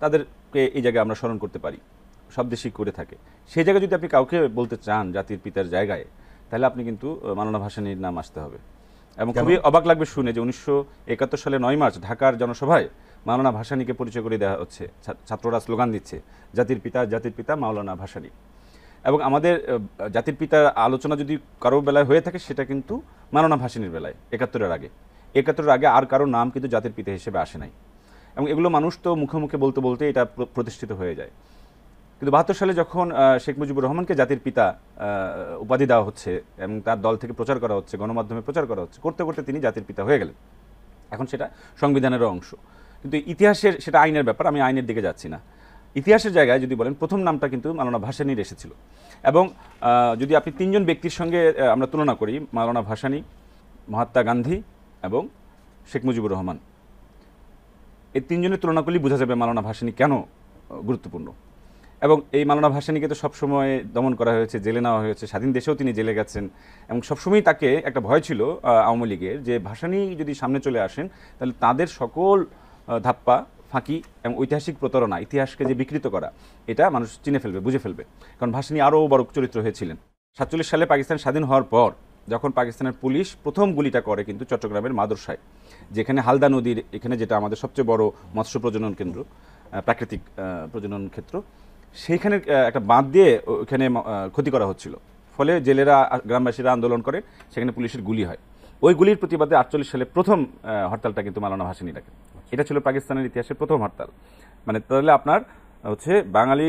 তাদেরকে এই জায়গায় আমরা স্মরণ করতে পারি, সব দেশই করে থাকে। সেই জায়গায় যদি আপনি কাউকে বলতে চান জাতির পিতার জায়গায়, তাহলে আপনি কিন্তু মৌলানা ভাসানীর নাম আসতে হবে। এবং খুবই অবাক লাগবে শুনে যে 1971 সালে 9 মার্চ ঢাকার জনসভায় মৌলানা ভাসানীকে পরিচয় করে দেওয়া হচ্ছে, ছাত্ররা স্লোগান দিচ্ছে, জাতির পিতা মাওলানা ভাসানী। এবং আমাদের জাতির পিতার আলোচনা যদি কারো বেলায় হয়ে থাকে, সেটা কিন্তু মৌলানা ভাসানীর বেলায়। 71-এর আগে আর কারো নাম কিন্তু জাতির পিতা হিসেবে আসে নাই। এবং এগুলো মানুষ তো মুখে মুখে বলতে বলতে এটা প্রতিষ্ঠিত হয়ে যায়। কিন্তু 72 সালে যখন শেখ মুজিবুর রহমানকে জাতির পিতা উপাধি দেওয়া হচ্ছে এবং তার দল থেকে প্রচার করা হচ্ছে, গণমাধ্যমে প্রচার করা হচ্ছে, করতে করতে তিনি জাতির পিতা হয়ে গেলেন। এখন সেটা সংবিধানেরও অংশ। কিন্তু ইতিহাসের সেটা আইনের ব্যাপার, আমি আইনের দিকে যাচ্ছি না। ইতিহাসের জায়গায় যদি বলেন প্রথম নামটা কিন্তু মাওলানা ভাসানীর এসেছিল। এবং যদি আপনি তিনজন ব্যক্তির সঙ্গে আমরা তুলনা করি, মাওলানা ভাসানী, মহাত্মা গান্ধী এবং শেখ মুজিবুর রহমান, এই তিনজনের তুলনা করলেই বোঝা যাবে মাওলানা ভাসানী কেন গুরুত্বপূর্ণ। এবং এই মাওলানা ভাসানীকে তো সবসময় দমন করা হয়েছে, জেলে নেওয়া হয়েছে, স্বাধীন দেশেও তিনি জেলে গেছেন, এবং সবসময়ই তাকে একটা ভয় ছিল আওয়ামী লীগের যে ভাসানী যদি সামনে চলে আসেন তাহলে তাদের সকল ধাপ্পা, ফাঁকি এবং ঐতিহাসিক প্রতারণা, ইতিহাসকে যে বিকৃত করা, এটা মানুষ চিনে ফেলবে, বুঝে ফেলবে। কারণ ভাসানী আরও বড় চরিত্র হয়েছিলেন। 47 সালে পাকিস্তান স্বাধীন হওয়ার পর যখন পাকিস্তানের পুলিশ প্রথম গুলিটা করে কিন্তু চট্টগ্রামের মাদরসায়, যেখানে হালদা নদীর এখানে, যেটা আমাদের সবচেয়ে বড় মৎস্য প্রজনন কেন্দ্র, প্রাকৃতিক প্রজনন ক্ষেত্র, সেইখানে একটা বাঁধ দিয়ে ওইখানে ক্ষতি করা হচ্ছিল। ফলে জেলেরা, গ্রামবাসীরা আন্দোলন করে, সেখানে পুলিশের গুলি হয়। ওই গুলির প্রতিবাদে 48 সালে প্রথম হরতালটা কিন্তু মাওলানা ভাসানী ডাকে। এটা ছিল পাকিস্তানের ইতিহাসের প্রথম হরতাল। মানে তাহলে আপনার হচ্ছে বাঙালি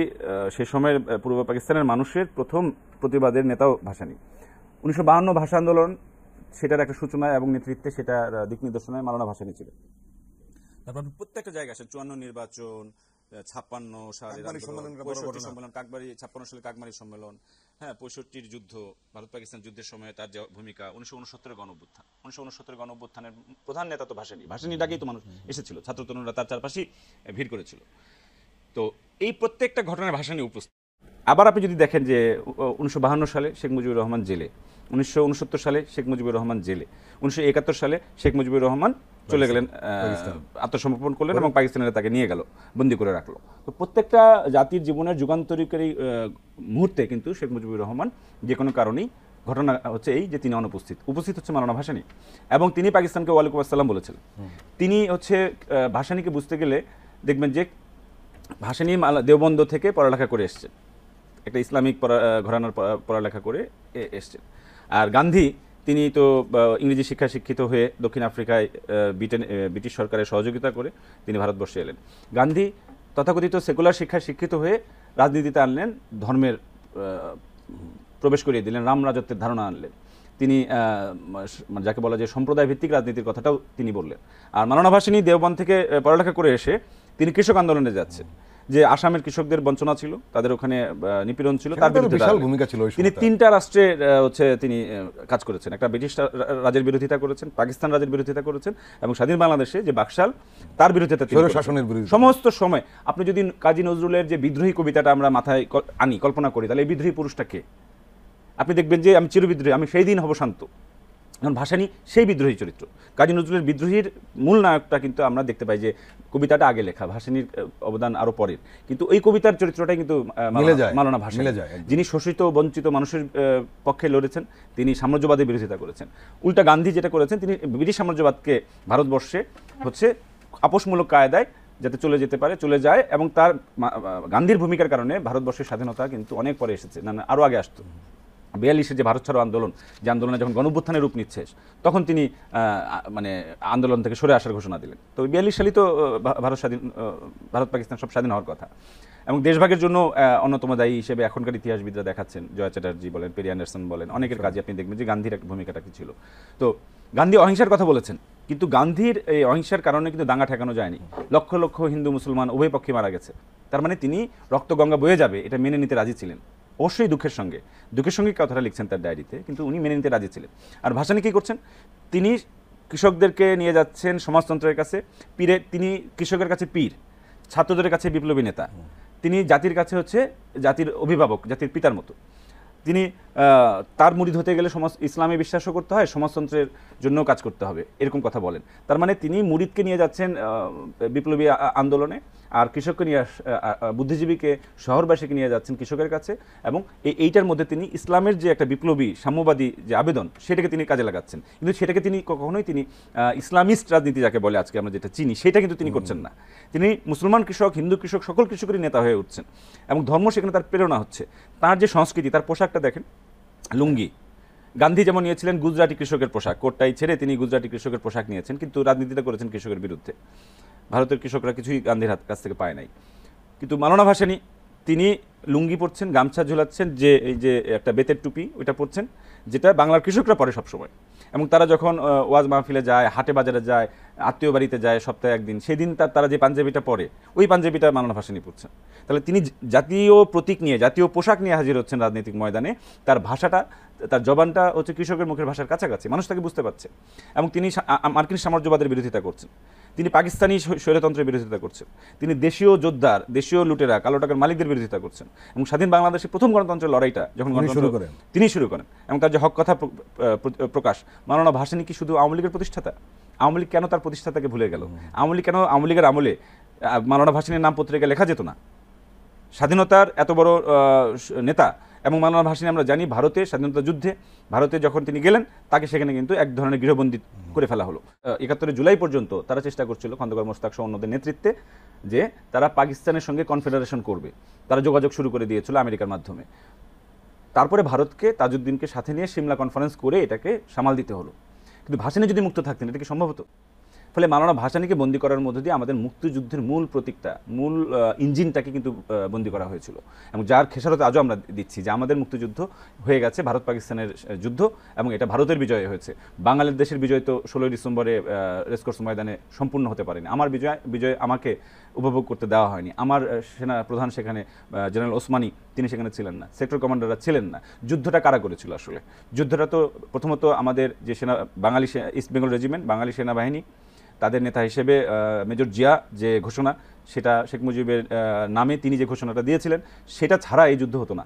সে সময়ের পূর্ব পাকিস্তানের মানুষের প্রথম প্রতিবাদের নেতাও ভাসানী। 1952 ভাষা আন্দোলন, সেটার একটা সূচনা এবং নেতৃত্বে, সেটার দিক নির্দেশনায় মাওলানা ভাসানী ছিল। তারপর প্রত্যেকটা জায়গায় আসেন, 54 নির্বাচন, 56 সালের সম্মেলন, কাকবাড়ি 56 সালে কাকবাড়ি সম্মেলন, হ্যাঁ, 65 যুদ্ধ, ভারত পাকিস্তান যুদ্ধের সময় তার যে ভূমিকা, 1969 গণঅভ্যুত্থান। 1969 গণঅভ্যুত্থানের প্রধান নেতা তো ভাসানী, ভাসানী ডাকেই তো মানুষ এসেছিল, ছাত্র তরুণরা তার চারপাশেই ভিড় করেছিল। তো এই প্রত্যেকটা ঘটনায় ভাসানী উপস্থিত। আবার আপনি যদি দেখেন যে 1952 সালে শেখ মুজিবুর রহমান জেলে, 1969 সালে শেখ মুজিবুর রহমান জেলে, 1971 সালে শেখ মুজিবুর রহমান চলে গেলেন, আত্মসমর্পণ করলেন এবং পাকিস্তানের তাকে নিয়ে গেল, বন্দী করে রাখলো। তো প্রত্যেকটা জাতির জীবনের যুগান্তরিকারী মুহূর্তে কিন্তু শেখ মুজিবুর রহমান যে কোনো কারণেই, ঘটনা হচ্ছে এই যে তিনি অনুপস্থিত, উপস্থিত হচ্ছে মাওলানা ভাসানী। এবং তিনি পাকিস্তানকে ওয়ালাইকুম আসসালাম বলেছিলেন। তিনি হচ্ছে ভাসানীকে বুঝতে গেলে দেখবেন যে ভাসানী দেওবন্দ থেকে পড়ালেখা করে এসছেন, একটা ইসলামিক ঘরানার পড়ালেখা করে এসছেন। আর গান্ধী, তিনি তো ইংরেজি শিক্ষায় শিক্ষিত হয়ে দক্ষিণ আফ্রিকায় ব্রিটিশ সরকারের সহযোগিতা করে তিনি ভারতবর্ষে এলেন। গান্ধী তথাকথিত সেকুলার শিক্ষায় শিক্ষিত হয়ে রাজনীতিতে আনলেন, ধর্মের প্রবেশ করিয়ে দিলেন, রাম রাজত্বের ধারণা আনলেন। তিনি যাকে বলা যায় সম্প্রদায় ভিত্তিক রাজনীতির কথাটাও তিনি বললেন। আর মাওলানা ভাসানী দেওবন্দ থেকে পড়ালেখা করে এসে তিনি কৃষক আন্দোলনে যাচ্ছেন, যে আসামের কৃষকদের বঞ্চনা ছিল, তাদের ওখানে নিপীড়ন ছিল, তার বিরুদ্ধে বিশাল ভূমিকা ছিল। তিনি 3টা রাষ্ট্রে হচ্ছে তিনি কাজ করেছেন, একটা ব্রিটিশ রাজের বিরোধিতা করেছেন, পাকিস্তান রাজের বিরোধিতা করেছেন, এবং স্বাধীন বাংলাদেশে যে বাকশাল, তার বিরোধিতা, শাসনের বিরোধিতা। সমস্ত সময় আপনি যদি কাজী নজরুলের যে বিদ্রোহী কবিতাটা আমরা মাথায় আনি, কল্পনা করি, তাহলে এই বিদ্রোহী পুরুষটা কে? আপনি দেখবেন যে আমি চিরবিদ্রোহী, আমি সেই দিন হব শান্ত। এখন ভাসানী সেই বিদ্রোহী চরিত্র। কাজী নজরুলের বিদ্রোহীর মূল নায়কটা কিন্তু আমরা দেখতে পাই যে কবিতাটা আগে লেখা, ভাসানীর অবদান আরো পরের, কিন্তু ওই কবিতার চরিত্রটাই কিন্তু মাওলানা ভাসানী, যিনি শোষিত বঞ্চিত মানুষের পক্ষে লড়েছেন, তিনি সাম্রাজ্যবাদের বিরোধিতা করেছেন। উল্টা গান্ধী যেটা করেছেন, তিনি ব্রিটিশ সাম্রাজ্যবাদকে ভারতবর্ষে হচ্ছে আপোষমূলক কায়দায় যাতে চলে যেতে পারে, চলে যায়। এবং তার গান্ধীর ভূমিকার কারণে ভারতবর্ষের স্বাধীনতা কিন্তু অনেক পরে এসেছে, না আরও আগে আসতো। 42-এর যে ভারত ছাড়ো আন্দোলন, যে আন্দোলনে যখন গণঅভ্যুত্থানের রূপ নিচ্ছে, তখন তিনি মানে আন্দোলন থেকে সরে আসার ঘোষণা দিলেন। তো 42 সালেই তো ভারত পাকিস্তান সব স্বাধীন হওয়ার কথা। এবং দেশভাগের জন্য অন্যতম দায়ী হিসেবে এখনকার ইতিহাসবিদরা দেখাচ্ছেন, জয়া চ্যাটার্জি বলেন, পেরি অ্যান্ডারসন বলেন, অনেকের কাজে আপনি দেখবেন যে গান্ধীর একটা ভূমিকাটা কি ছিল। তো গান্ধী অহিংসার কথা বলেছেন, কিন্তু গান্ধীর এই অহিংসার কারণে কিন্তু দাঙ্গা ঠেকানো যায়নি। লক্ষ লক্ষ হিন্দু মুসলমান উভয় পক্ষে মারা গেছে। তার মানে তিনি রক্তগঙ্গা বয়ে যাবে এটা মেনে নিতে রাজি ছিলেন, অবশ্যই দুঃখের সঙ্গে কথাটা লিখছেন তার ডায়েরিতে, কিন্তু উনি মেনে নিতে রাজি ছিলেন। আর ভাসানী কি করছেন? তিনি কৃষকদেরকে নিয়ে যাচ্ছেন সমাজতন্ত্রের কাছে, তিনি কৃষকের কাছে পীর, ছাত্রদের কাছে বিপ্লবী নেতা, তিনি জাতির কাছে হচ্ছে জাতির অভিভাবক, জাতির পিতার মতো। তিনি তার মুরিদ হতে গেলে ইসলামে বিশ্বাসও করতে হয়, সমাজতন্ত্রের জন্য কাজ করতে হবে, এরকম কথা বলেন। তার মানে তিনি মুরিদকে নিয়ে যাচ্ছেন বিপ্লবী আন্দোলনে, আর কৃষককে নিয়ে, বুদ্ধিজীবীকে, শহরবাসীকে নিয়ে যাচ্ছেন কৃষকের কাছে। এবং এইটার মধ্যে তিনি ইসলামের যে একটা বিপ্লবী সাম্যবাদী যে আবেদন, সেটাকে তিনি কাজে লাগাচ্ছেন। কিন্তু সেটাকে তিনি কখনোই তিনি ইসলামিস্ট রাজনীতি যাকে বলে আজকে আমরা যেটা চিনি, সেটা কিন্তু তিনি করছেন না। তিনি মুসলমান কৃষক, হিন্দু কৃষক, সকল কৃষকেরই নেতা হয়ে উঠছেন, এবং ধর্ম সেখানে তার প্রেরণা হচ্ছে। তার যে সংস্কৃতি, তার পোশাকটা দেখেন, লুঙ্গি। গান্ধী যেমন নিয়েছিলেন গুজরাটি কৃষকের পোশাক, কোটটাই ছেড়ে তিনি গুজরাটি কৃষকের পোশাক নিয়েছেন, কিন্তু রাজনীতিটা করেছেন কৃষকের বিরুদ্ধে। ভারতের কৃষকরা কিছুই গান্ধীর কাছ থেকে পায় নাই। কিন্তু মাওলানা ভাসানী তিনি লুঙ্গি পরছেন, গামছা ঝোলাচ্ছেন, যে এই যে একটা বেতের টুপি ওইটা পরছেন, যেটা বাংলার কৃষকরা পরে সবসময়। এবং তারা যখন ওয়াজ মাহফিলে যায়, হাটে বাজারে যায়, আত্মীয় বাড়িতে যায় সপ্তাহে একদিন, সেদিন তারা যে পাঞ্জাবিটা পরে ওই পাঞ্জাবিটা মাওলানা ভাসানী পড়ছেন। তাহলে তিনি জাতীয় প্রতীক নিয়ে, জাতীয় পোশাক নিয়ে হাজির হচ্ছেন রাজনৈতিক ময়দানে। তার ভাষাটা, তার জবানটা হচ্ছে কৃষকের মুখের ভাষার কাছাকাছি, মানুষ তাকে বুঝতে পারছে। এবং তিনি মার্কিন সাম্রাজ্যবাদের বিরোধিতা করছেন, তিনি পাকিস্তানি স্বৈরতন্ত্রের বিরোধিতা করছেন, তিনি দেশীয় যোদ্ধার, দেশীয় লুটেরা, কালো টাকার মালিকদের বিরোধিতা করছেন। এবং স্বাধীন বাংলাদেশের প্রথম গণতন্ত্রের লড়াইটা যখন তিনি শুরু করেন এবং তার যে হক কথা প্রকাশ, মাওলানা ভাসানী কি শুধু আওয়ামী লীগের প্রতিষ্ঠাতা? আওয়ামী লীগ কেন তার প্রতিষ্ঠাতাকে ভুলে গেল? আওয়ামী লীগ কেন, আওয়ামী লীগের আমলে মাওলানা ভাসানীর নাম পত্রিকায় লেখা যেত না? স্বাধীনতার এত বড় নেতা এবং মাওলানা ভাসানী আমরা জানি ভারতে স্বাধীনতা যুদ্ধে ভারতে যখন তিনি গেলেন তাকে সেখানে কিন্তু এক ধরনের গৃহবন্দী করে ফেলা হলো। ৭১ জুলাই পর্যন্ত তারা চেষ্টা করছিল খন্দকার মোশতাক সহ অন্যদের নেতৃত্বে যে তারা পাকিস্তানের সঙ্গে কনফেডারেশন করবে, তারা যোগাযোগ শুরু করে দিয়েছিল আমেরিকার মাধ্যমে। তারপরে ভারতকে, তাজউদ্দিনকে সাথে নিয়ে সিমলা কনফারেন্স করে এটাকে সামাল দিতে হলো। কিন্তু ভাসানী যদি মুক্ত থাকতেন এটা কি সম্ভব হতো? ফলে মাওলানা ভাসানীকে বন্দী করার মধ্যে দিয়ে আমাদের মুক্তিযুদ্ধের মূল প্রতীকটা, মূল ইঞ্জিনটাকে কিন্তু বন্দী করা হয়েছিল। এবং যার খেসারত আজও আমরা দিচ্ছি যে আমাদের মুক্তিযুদ্ধ হয়ে গেছে ভারত পাকিস্তানের যুদ্ধ এবং এটা ভারতের বিজয় হয়েছে। বাঙালির দেশের বিজয় তো ১৬ই ডিসেম্বরে রেসকোর্স ময়দানে সম্পূর্ণ হতে পারেনি। আমার বিজয় আমাকে উপভোগ করতে দেওয়া হয়নি। আমার সেনা প্রধান সেখানে জেনারেল ওসমানী তিনি সেখানে ছিলেন না, সেক্টর কমান্ডাররা ছিলেন না। যুদ্ধটা কারা করেছিল আসলে? যুদ্ধটা তো প্রথমত আমাদের যে বাঙালি ইস্ট বেঙ্গল রেজিমেন্ট, বাঙালি সেনাবাহিনী, তাদের নেতা হিসেবে মেজর জিয়া যে ঘোষণা, সেটা শেখ মুজিবের নামে তিনি যে ঘোষণাটা দিয়েছিলেন, সেটা ছাড়া এই যুদ্ধ হতো না।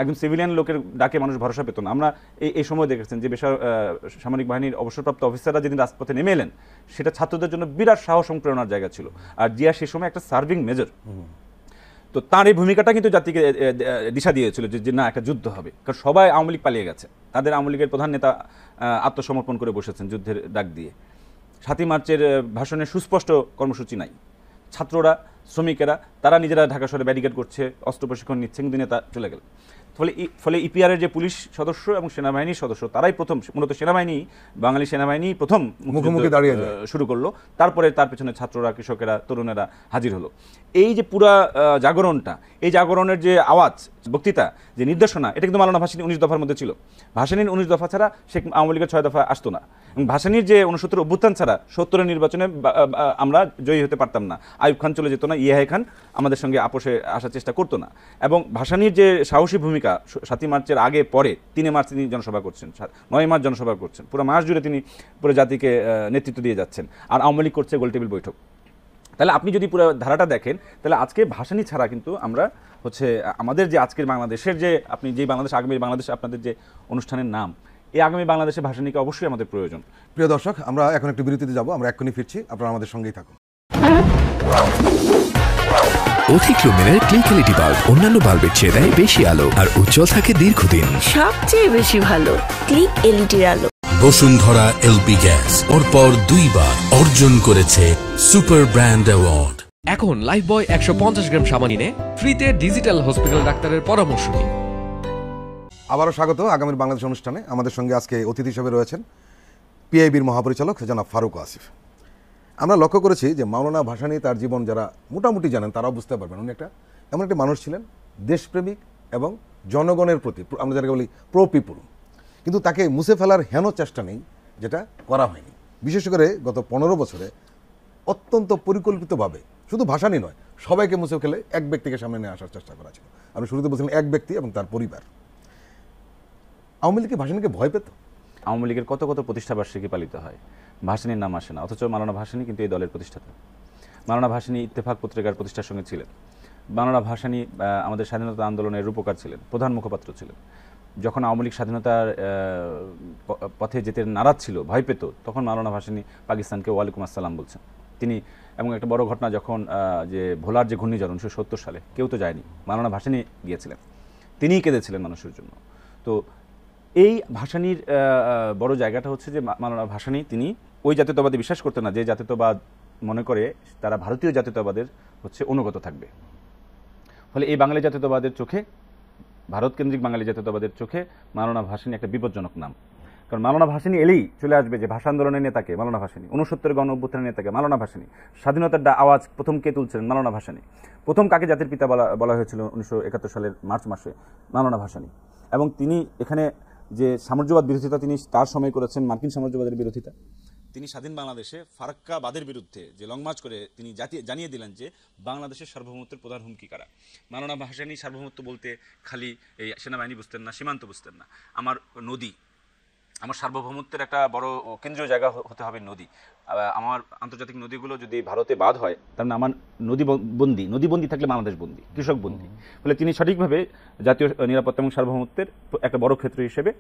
একজন সিভিলিয়ান লোকের ডাকে মানুষ ভরসা পেত না। আমরা এই সময় দেখেছেন যে সামরিক বাহিনীর অবসরপ্রাপ্ত অফিসাররা যেদিন রাজপথে নেমে এলেন, সেটা ছাত্রদের জন্য বিরাট সাহস এবং প্রেরণার জায়গা ছিল। আর জিয়া সে সময় একটা সার্ভিং মেজর, তো তার এই ভূমিকাটা কিন্তু জাতিকে দিশা দিয়েছিল যে না, একটা যুদ্ধ হবে। কারণ সবাই আওয়ামী লীগ পালিয়ে গেছে, তাদের আওয়ামী লীগের প্রধান নেতা আত্মসমর্পণ করে বসেছেন যুদ্ধের ডাক দিয়ে। ৭ই মার্চের ভাষণে সুস্পষ্ট কর্মসূচি নাই। ছাত্ররা, শ্রমিকেরা তারা নিজেরা ঢাকা শহরে ব্যারিকেড করছে, অস্ত্র প্রশিক্ষণ নিচ্ছে, কিন্তু নেতা চলে গেল। ফলে ইপিআরের যে পুলিশ সদস্য এবং সেনাবাহিনীর সদস্য তারাই প্রথম, মূলত সেনাবাহিনী, বাঙালি সেনাবাহিনী প্রথম মুখোমুখি দাঁড়িয়ে শুরু করলো। তারপরে তার পেছনে ছাত্ররা, কৃষকেরা, তরুণেরা হাজির হলো। এই যে পুরা জাগরণটা, এই জাগরণের যে আওয়াজ, বক্তৃতা, যে নির্দেশনা, এটা কিন্তু মাওলানা ভাসানী ১৯ দফার মধ্যে ছিল। ভাসানীর ১৯ দফা ছাড়া শেখ আওয়ামী লীগের ৬ দফা আসতো না। এবং ভাসানীর যে ৬৯ অভ্যুত্থান ছাড়া ৭০-এর নির্বাচনে আমরা জয়ী হতে পারতাম না। আইয়ুব খান চলে যেত না, ইয়াহিয়া খান আমাদের সঙ্গে আপোষে আসার চেষ্টা করতো না। এবং ভাসানীর যে সাহসী ভূমিকা, ৭ই মার্চের আগে পরে ৩ মার্চ তিনি জনসভা করছেন, ৯ মার্চ জনসভা করছেন, পুরো মাস জুড়ে তিনি পুরো জাতিকে নেতৃত্ব দিয়ে যাচ্ছেন। আর আওয়ামী লীগ করছে গোলটেবিল বৈঠক। তাহলে আপনি যদি পুরো ধারাটা দেখেন, তাহলে আজকে ভাসানী ছাড়া কিন্তু আমরা হচ্ছে আমাদের যে আজকের বাংলাদেশের যে, আপনি যে বাংলাদেশ, আগামী বাংলাদেশ আপনাদের যে অনুষ্ঠানের নাম, এই আগামী বাংলাদেশে ভাসানীকে অবশ্যই আমাদের প্রয়োজন। প্রিয় দর্শক, আমরা এখন একটু বিরতিতে যাব, আমরা এক্ষুনি ফিরছি, আপনারা আমাদের সঙ্গেই থাকুন। অধিক লুমিনের ক্লিক এলইডি বাল্ব অন্যান্য বাল্বের চেয়ে দেয় বেশি আলো আর উজ্জ্বল থাকে দীর্ঘদিন। সবচেয়ে বেশি ভালো ক্লিক এলইডির আলো। বসুন্ধরা এলপি গ্যাস পরপর 2 বার অর্জন করেছে সুপার ব্র্যান্ড অ্যাওয়ার্ড। এখন লাইফবয় ১৫০ গ্রাম সাবানিনে ফ্রিতে ডিজিটাল হসপিটাল ডাক্তারের পরামর্শ নিন। আবারও স্বাগত আগামীর বাংলাদেশ অনুষ্ঠানে। আমাদের সঙ্গে আজকে অতিথি হিসেবে রয়েছেন পিআইবির মহাপরিচালক জনাব ফারুক আসিফ। আমরা লক্ষ্য করেছি যে মাওলানা ভাসানী, তার জীবন যারা মোটামুটি জানেন তারাও বুঝতে পারবেন, উনি এমন একটি মানুষ ছিলেন দেশপ্রেমিক এবং জনগণের প্রতি, আমরা যাকে বলি প্রো পিপুল। কিন্তু তাকে মুছে ফেলার হেন চেষ্টা নেই যেটা করা হয়নি। বিশেষ করে গত ১৫ বছরে অত্যন্ত পরিকল্পিতভাবে শুধু ভাসানী নয়, সবাইকে মুছে ফেলে এক ব্যক্তিকে সামনে নিয়ে আসার চেষ্টা করা ছিল। আমি শুরুতে বলছিলাম এক ব্যক্তি এবং তার পরিবার। আওয়ামী লীগ ভাসানীকে ভয় পেত। আওয়ামী লীগের কত প্রতিষ্ঠাবার্ষিকী পালিত হয়, ভাসানীর নাম আসে না, অথচ মাওলানা ভাসানী কিন্তু এই দলের প্রতিষ্ঠাতা। মাওলানা ভাসানী ইত্তেফাক পত্রিকার প্রতিষ্ঠার সঙ্গে ছিলেন। মাওলানা ভাসানী আমাদের স্বাধীনতা আন্দোলনের রূপকার ছিলেন, প্রধান মুখপাত্র ছিলেন। যখন আওয়ামী লীগ স্বাধীনতার পথে যেতে নারাজ ছিল, ভয় পেত, তখন মাওলানা ভাসানী পাকিস্তানকে ওয়ালাইকুম আসসালাম বলছেন তিনি। এবং একটা বড় ঘটনা, যখন যে ভোলার যে ঘূর্ণিঝড় ১৯৭০ সালে, কেউ তো যায়নি, মাওলানা ভাসানী গিয়েছিলেন, তিনিই কেঁদেছিলেন মানুষের জন্য। তো এই ভাসানীর বড় জায়গাটা হচ্ছে যে মাওলানা ভাসানী তিনি ওই জাতীয়তাবাদে বিশ্বাস করতেন না, যে জাতীয়তাবাদ মনে করে তারা ভারতীয় জাতীয়তাবাদের হচ্ছে অনুগত থাকবে। ফলে এই বাঙালি জাতীয়তাবাদের চোখে, ভারতকেন্দ্রিক বাঙালি জাতীয়তাবাদের চোখে মাওলানা ভাসানী একটা বিপজ্জনক নাম। কারণ মাওলানা ভাসানী এলেই চলে আসবে যে ভাষা আন্দোলনের নেতাকে মাওলানা ভাসানী, ৬৯ গণ অভ্যুত্থানের নেতাকে মাওলানা ভাসানী, স্বাধীনতার আওয়াজ প্রথম কে তুলছিলেন মাওলানা ভাসানী, প্রথম কাকে জাতির পিতা বলা হয়েছিল ১৯৭১ সালের মার্চ মাসে, মাওলানা ভাসানী। এবং তিনি এখানে যে সাম্রাজ্যবাদ বিরোধিতা তিনি তার সময় করেছেন, মার্কিন সাম্রাজ্যবাদের বিরোধিতা, তিনি স্বাধীন বাংলাদেশে ফারাক্কাবাদের বিরুদ্ধে যে লং মার্চ করে তিনি জানিয়ে দিলেন যে বাংলাদেশের সার্বভৌমত্বের প্রধান হুমকি কারা। মাওলানা ভাসানী সার্বভৌমত্ব বলতে খালি এই সেনাবাহিনী বুঝতেন না, সীমান্ত বুঝতেন না, আমার নদী, আমার সার্বভৌমত্বের একটা বড় কেন্দ্রীয় জায়গা হতে হবে নদী। আমার আন্তর্জাতিক নদীগুলো যদি ভারতে বাদ হয় তার মানে আমার নদীবন্দী থাকলে বাংলাদেশ বন্দী, কৃষক বন্দী। ফলে তিনি সঠিকভাবে জাতীয় নিরাপত্তা এবং সার্বভৌমত্বের একটা বড় ক্ষেত্র হিসেবে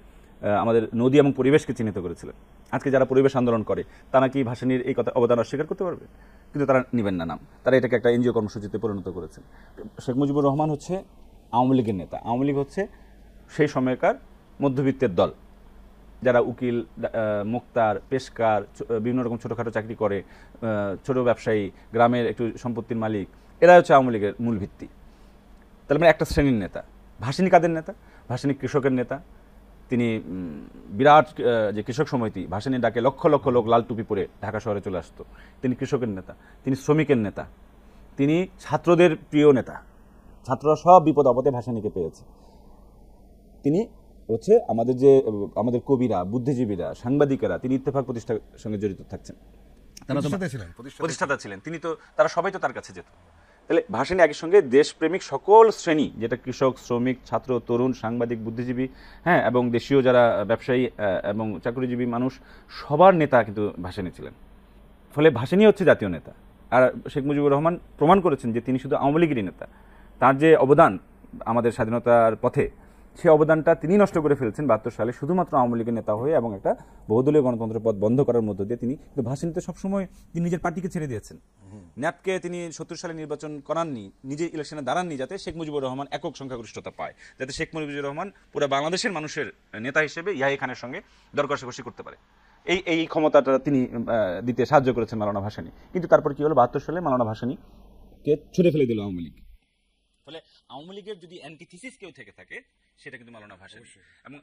আমাদের নদী এবং পরিবেশকে চিহ্নিত করেছিলেন। আজকে যারা পরিবেশ আন্দোলন করে তারা কি ভাসানীর এই কথা অবদান অস্বীকার করতে পারবে? কিন্তু তারা নেবেন না নাম, তারা এটাকে একটা এনজিও কর্মসূচিতে পরিণত করেছেন। শেখ মুজিবুর রহমান হচ্ছে আওয়ামী লীগের নেতা। আওয়ামী লীগ হচ্ছে সেই সময়কার মধ্যবিত্তের দল, যারা উকিল, মুক্তার, পেশকার, বিভিন্ন রকম ছোটোখাটো চাকরি করে, ছোট ব্যবসায়ী, গ্রামের একটু সম্পত্তির মালিক, এরা হচ্ছে আওয়ামী লীগের মূল ভিত্তি। তাহলে মানে একটা শ্রেণীর নেতা। ভাসানী কাদের নেতা? ভাসানী কৃষকের নেতা। তিনি বিরাট যে কৃষক সমিতি, ভাসানী ডাকে লক্ষ লক্ষ লোক লাল টুপি পরে ঢাকা শহরে চলে আসতো। তিনি কৃষকের নেতা, তিনি শ্রমিকের নেতা, তিনি ছাত্রদের প্রিয় নেতা। ছাত্ররা সব বিপদ আপদে ভাসানীকে পেয়েছে। তিনি হচ্ছে আমাদের কবিরা, বুদ্ধিজীবীরা, সাংবাদিকেরা, তিনি ইত্তেফাক প্রতিষ্ঠার সঙ্গে জড়িত থাকছেন, প্রতিষ্ঠাতা ছিলেন। তিনি তো তারা সবাই তো তার কাছে যেত। তাহলে ভাসানী একই সঙ্গে দেশপ্রেমিক সকল শ্রেণী, যেটা কৃষক, শ্রমিক, ছাত্র, তরুণ, সাংবাদিক, বুদ্ধিজীবী, হ্যাঁ, এবং দেশীয় যারা ব্যবসায়ী এবং চাকরিজীবী মানুষ, সবার নেতা কিন্তু ভাসানী ছিলেন। ফলে ভাসানী হচ্ছে জাতীয় নেতা। আর শেখ মুজিবুর রহমান প্রমাণ করেছেন যে তিনি শুধু আওয়ামী লীগেরই নেতা। তার যে অবদান আমাদের স্বাধীনতার পথে, সেই অবদানটা তিনি নষ্ট করে ফেলছেন 72 সালে শুধুমাত্র আওয়ামী লীগের নেতা হয়ে এবং একটা বহুদলীয় গণতন্ত্রের পথ বন্ধ করার মধ্য দিয়ে। তিনি কিন্তু ভাসানীতে সবসময় তিনি নিজের পার্টিকে ছেড়ে দিয়েছেন। ন্যাপকে তিনি 70 সালে নির্বাচন করাননি, নিজে ইলেকশনে দাঁড়াননি, যাতে শেখ মুজিবুর রহমান একক সংখ্যাগরিষ্ঠতা পায়, যাতে শেখ মুজিবুর রহমান পুরো বাংলাদেশের মানুষের নেতা হিসেবে ইয়াহিয়া খানের সঙ্গে দর কষাকষি করতে পারে। এই ক্ষমতাটা তিনি দিতে সাহায্য করেছেন মাওলানা ভাসানী। কিন্তু তারপর কি হলো, 72 সালে মাওলানা ভাসানীকে ছুড়ে ফেলে দিল আওয়ামী লীগ। ফলে আওয়ামী লীগের যদি অ্যান্টিথিসিস কেউ থেকে থাকে সেটা কিন্তু মাওলানা ভাসানী। এবং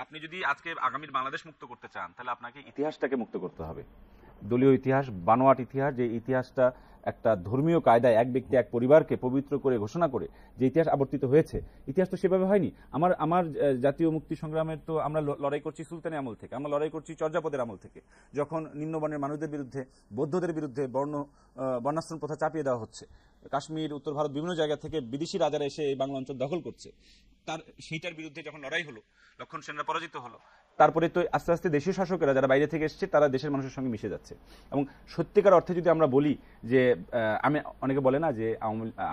আপনি যদি আজকে আগামীর বাংলাদেশ মুক্ত করতে চান তাহলে আপনাকে ইতিহাসটাকে মুক্ত করতে হবে। দলীয় ইতিহাস, বানোয়াট ইতিহাস, যে ইতিহাসটা একটা ধর্মীয় কায়দায় এক ব্যক্তি এক পরিবারকে পবিত্র করে ঘোষণা করে যে ইতিহাস আবর্তিত হয়েছে, ইতিহাস তো সেভাবে হয়নি। আমার জাতীয় মুক্তি সংগ্রামের তো আমরা লড়াই করছি সুলতানি আমল থেকে, আমরা লড়াই করছি চর্যাপদের আমল থেকে, যখন নিম্নবর্ণের মানুষদের বিরুদ্ধে, বৌদ্ধদের বিরুদ্ধে বর্ণাশ্রম প্রথা চাপিয়ে দেওয়া হচ্ছে। কাশ্মীর, উত্তর ভারত, বিভিন্ন জায়গা থেকে বিদেশি রাজারা এসে এই বাংলা অঞ্চল দখল করছে। সেইটার বিরুদ্ধে যখন লড়াই হলো, লক্ষণ সেনরা পরাজিত হলো, তারপরে তো আস্তে আস্তে দেশীয় শাসকেরা যারা বাইরে থেকে এসেছে তারা দেশের মানুষের সঙ্গে মিশে যাচ্ছে। এবং সত্যিকার অর্থে যদি আমরা বলি যে অনেকে বলে না যে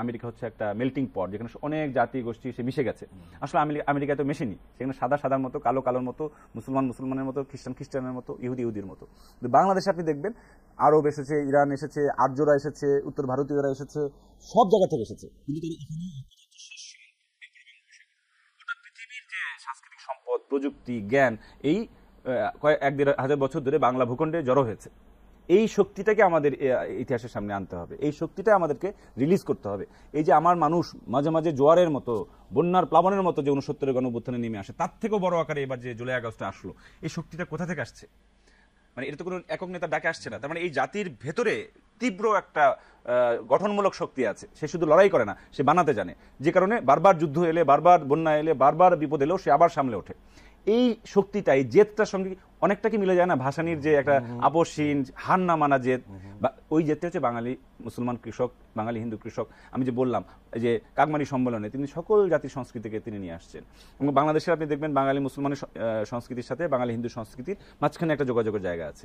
আমেরিকা হচ্ছে একটা মেল্টিং পট, যেখানে অনেক জাতি গোষ্ঠী এসে মিশে গেছে। আসলে আমেরিকা তো মেশেনি, সেখানে সাদার মতো, কালোর মতো, মুসলমানের মতো, খ্রিস্টানের মতো, ইহুদির মতো। বাংলাদেশে আপনি দেখবেন আরব এসেছে, ইরান এসেছে, আর্যরা এসেছে, উত্তর ভারতীয়রা এসেছে, সব জায়গা থেকে এসেছে। কিন্তু পৃথিবীর যে সাংস্কৃতিক সম্পদ, প্রযুক্তি, জ্ঞান, এই 1,500 বছর ধরে বাংলা ভূখণ্ডে জড়ো হয়েছে। এই শক্তিটাকে আমাদের ইতিহাসের সামনে আনতে হবে, এই শক্তিটা আমাদেরকে রিলিজ করতে হবে। এই যে আমার মানুষ মাঝে মাঝে জোয়ারের মতো, বন্যার প্লাবনের মতো যে 69 গণঅভ্যুত্থানে নেমে আসে, তার থেকেও বড় আকারে এবার যে জুলাই আগস্টে আসলো, এই শক্তিটা কোথা থেকে আসছে? মানে এটা তো কোনো একক নেতা ডাকে আসছে না। তার মানে এই জাতির ভেতরে তীব্র একটা গঠনমূলক শক্তি আছে, সে শুধু লড়াই করে না, সে বানাতে জানে। যে কারণে বারবার যুদ্ধ এলে, বারবার বন্যা এলে, বারবার বিপদ এলেও সে আবার সামলে ওঠে। এই শক্তিটা, এই জেদটার সঙ্গে অনেকটা কি মিলে যায় না ভাসানীর যে একটা আপসহীন হার না মানা জেদ? ওই জেদটা হচ্ছে বাঙালি মুসলমান কৃষক, বাঙালি হিন্দু কৃষক। আমি যে বললাম যে কাকমারি সম্মেলনে তিনি সকল জাতির সংস্কৃতিকে তিনি নিয়ে আসছেন। এবং বাংলাদেশে আপনি দেখবেন বাঙালি মুসলমানের সংস্কৃতির সাথে বাঙালি হিন্দু সংস্কৃতির মাঝখানে একটা যোগাযোগের জায়গা আছে,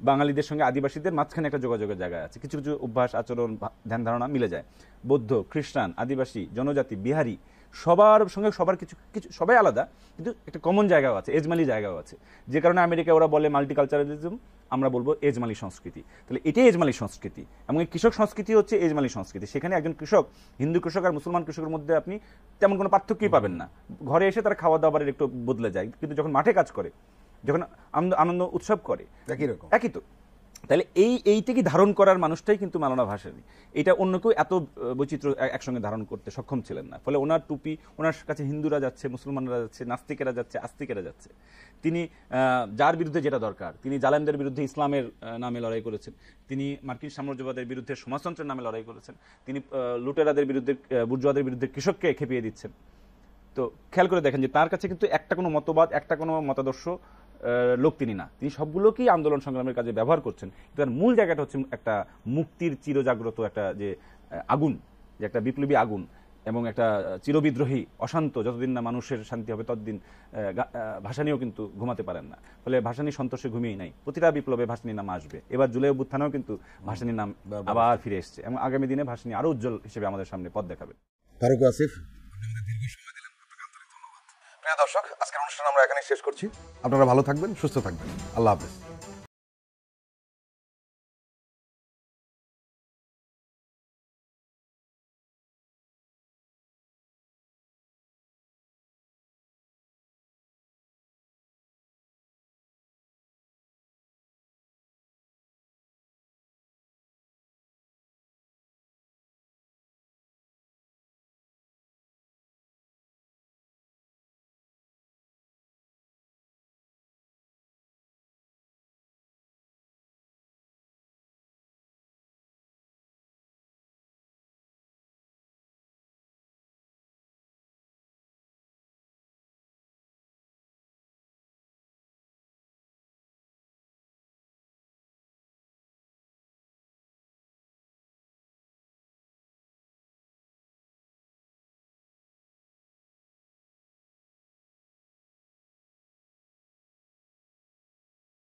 বাঙালিদের সঙ্গে আদিবাসীদের মাঝখানে একটা যোগাযোগের জায়গা আছে। কিছু কিছু অভ্যাস, আচরণ, ধ্যান ধারণা মিলে যায়। বৌদ্ধ, খ্রিস্টান, আদিবাসী, জনজাতি, বিহারি, সবার সঙ্গে সবার কিছু সবাই আলাদা, কিন্তু একটা কমন জায়গাও আছে, এজমালি জায়গাও আছে। যে কারণে আমেরিকা ওরা বলে মাল্টিকালচারালিজম, আমরা বলবো এজমালি সংস্কৃতি। তাহলে এটাই এজমালি সংস্কৃতি। এবং এই কৃষক সংস্কৃতি হচ্ছে এজমালি সংস্কৃতি। সেখানে একজন কৃষক, হিন্দু কৃষক আর মুসলমান কৃষকের মধ্যে আপনি তেমন কোনো পার্থক্যই পাবেন না। ঘরে এসে তারা খাওয়া দাওয়ার একটু বদলে যায়, কিন্তু যখন মাঠে কাজ করে, যখন আনন্দ উৎসব করে, একই তো। তাহলে এইটাকে ধারণ করার মানুষটাই কিন্তু মাওলানা ভাসানী। এটা অন্য কেউ এত বৈচিত্র্য একসঙ্গে ধারণ করতে সক্ষম ছিলেন না। ফলে ওনার টুপি, ওনার কাছে হিন্দুরা যাচ্ছে, মুসলমানরা যাচ্ছে, নাস্তিকেরা যাচ্ছে, আস্তিকেরা যাচ্ছে। তিনি যার বিরুদ্ধে যেটা দরকার, তিনি জালেমদের বিরুদ্ধে ইসলামের নামে লড়াই করেছেন, তিনি মার্কিন সাম্রাজ্যবাদের বিরুদ্ধে সমাজতন্ত্রের নামে লড়াই করেছেন, তিনি লুটেরাদের বিরুদ্ধে, বুর্জোয়াদের বিরুদ্ধে কৃষককে খেপিয়ে দিচ্ছেন। তো খেয়াল করে দেখেন যে তার কাছে কিন্তু একটা কোনো মতবাদ, একটা কোনো মতাদর্শ লোক তিনি না, তিনি সবগুলোকেই আন্দোলন সংগ্রামের কাজে ব্যবহার করছেন। তার মূল জায়গাটা হচ্ছে একটা মুক্তির চিরজাগ্রত একটা যে আগুন, যে একটা বিপ্লবী আগুন এবং একটা চিরবিদ্রোহী অশান্ত, যতদিন না মানুষের শান্তি হবে ততদিন ভাসানীও কিন্তু ঘুমাতে পারেন না। ফলে ভাসানী সন্তোষে ঘুমিয়েই নাই, প্রতিটা বিপ্লবে ভাসানীর নাম আসবে। এবার জুলাই অভ্যুত্থানেও কিন্তু ভাসানীর নাম আবার ফিরে এসছে এবং আগামী দিনে ভাসানী আরো উজ্জ্বল হিসেবে আমাদের সামনে পথ দেখাবে। ফারুক আসিফ, দীর্ঘ সময় দিলেন, আপনাকে আন্তরিক ধন্যবাদ। প্রিয় দর্শক, আজকের অনুষ্ঠান আমরা এখানেই শেষ করছি। আপনারা ভালো থাকবেন, সুস্থ থাকবেন। আল্লাহ হাফেজ।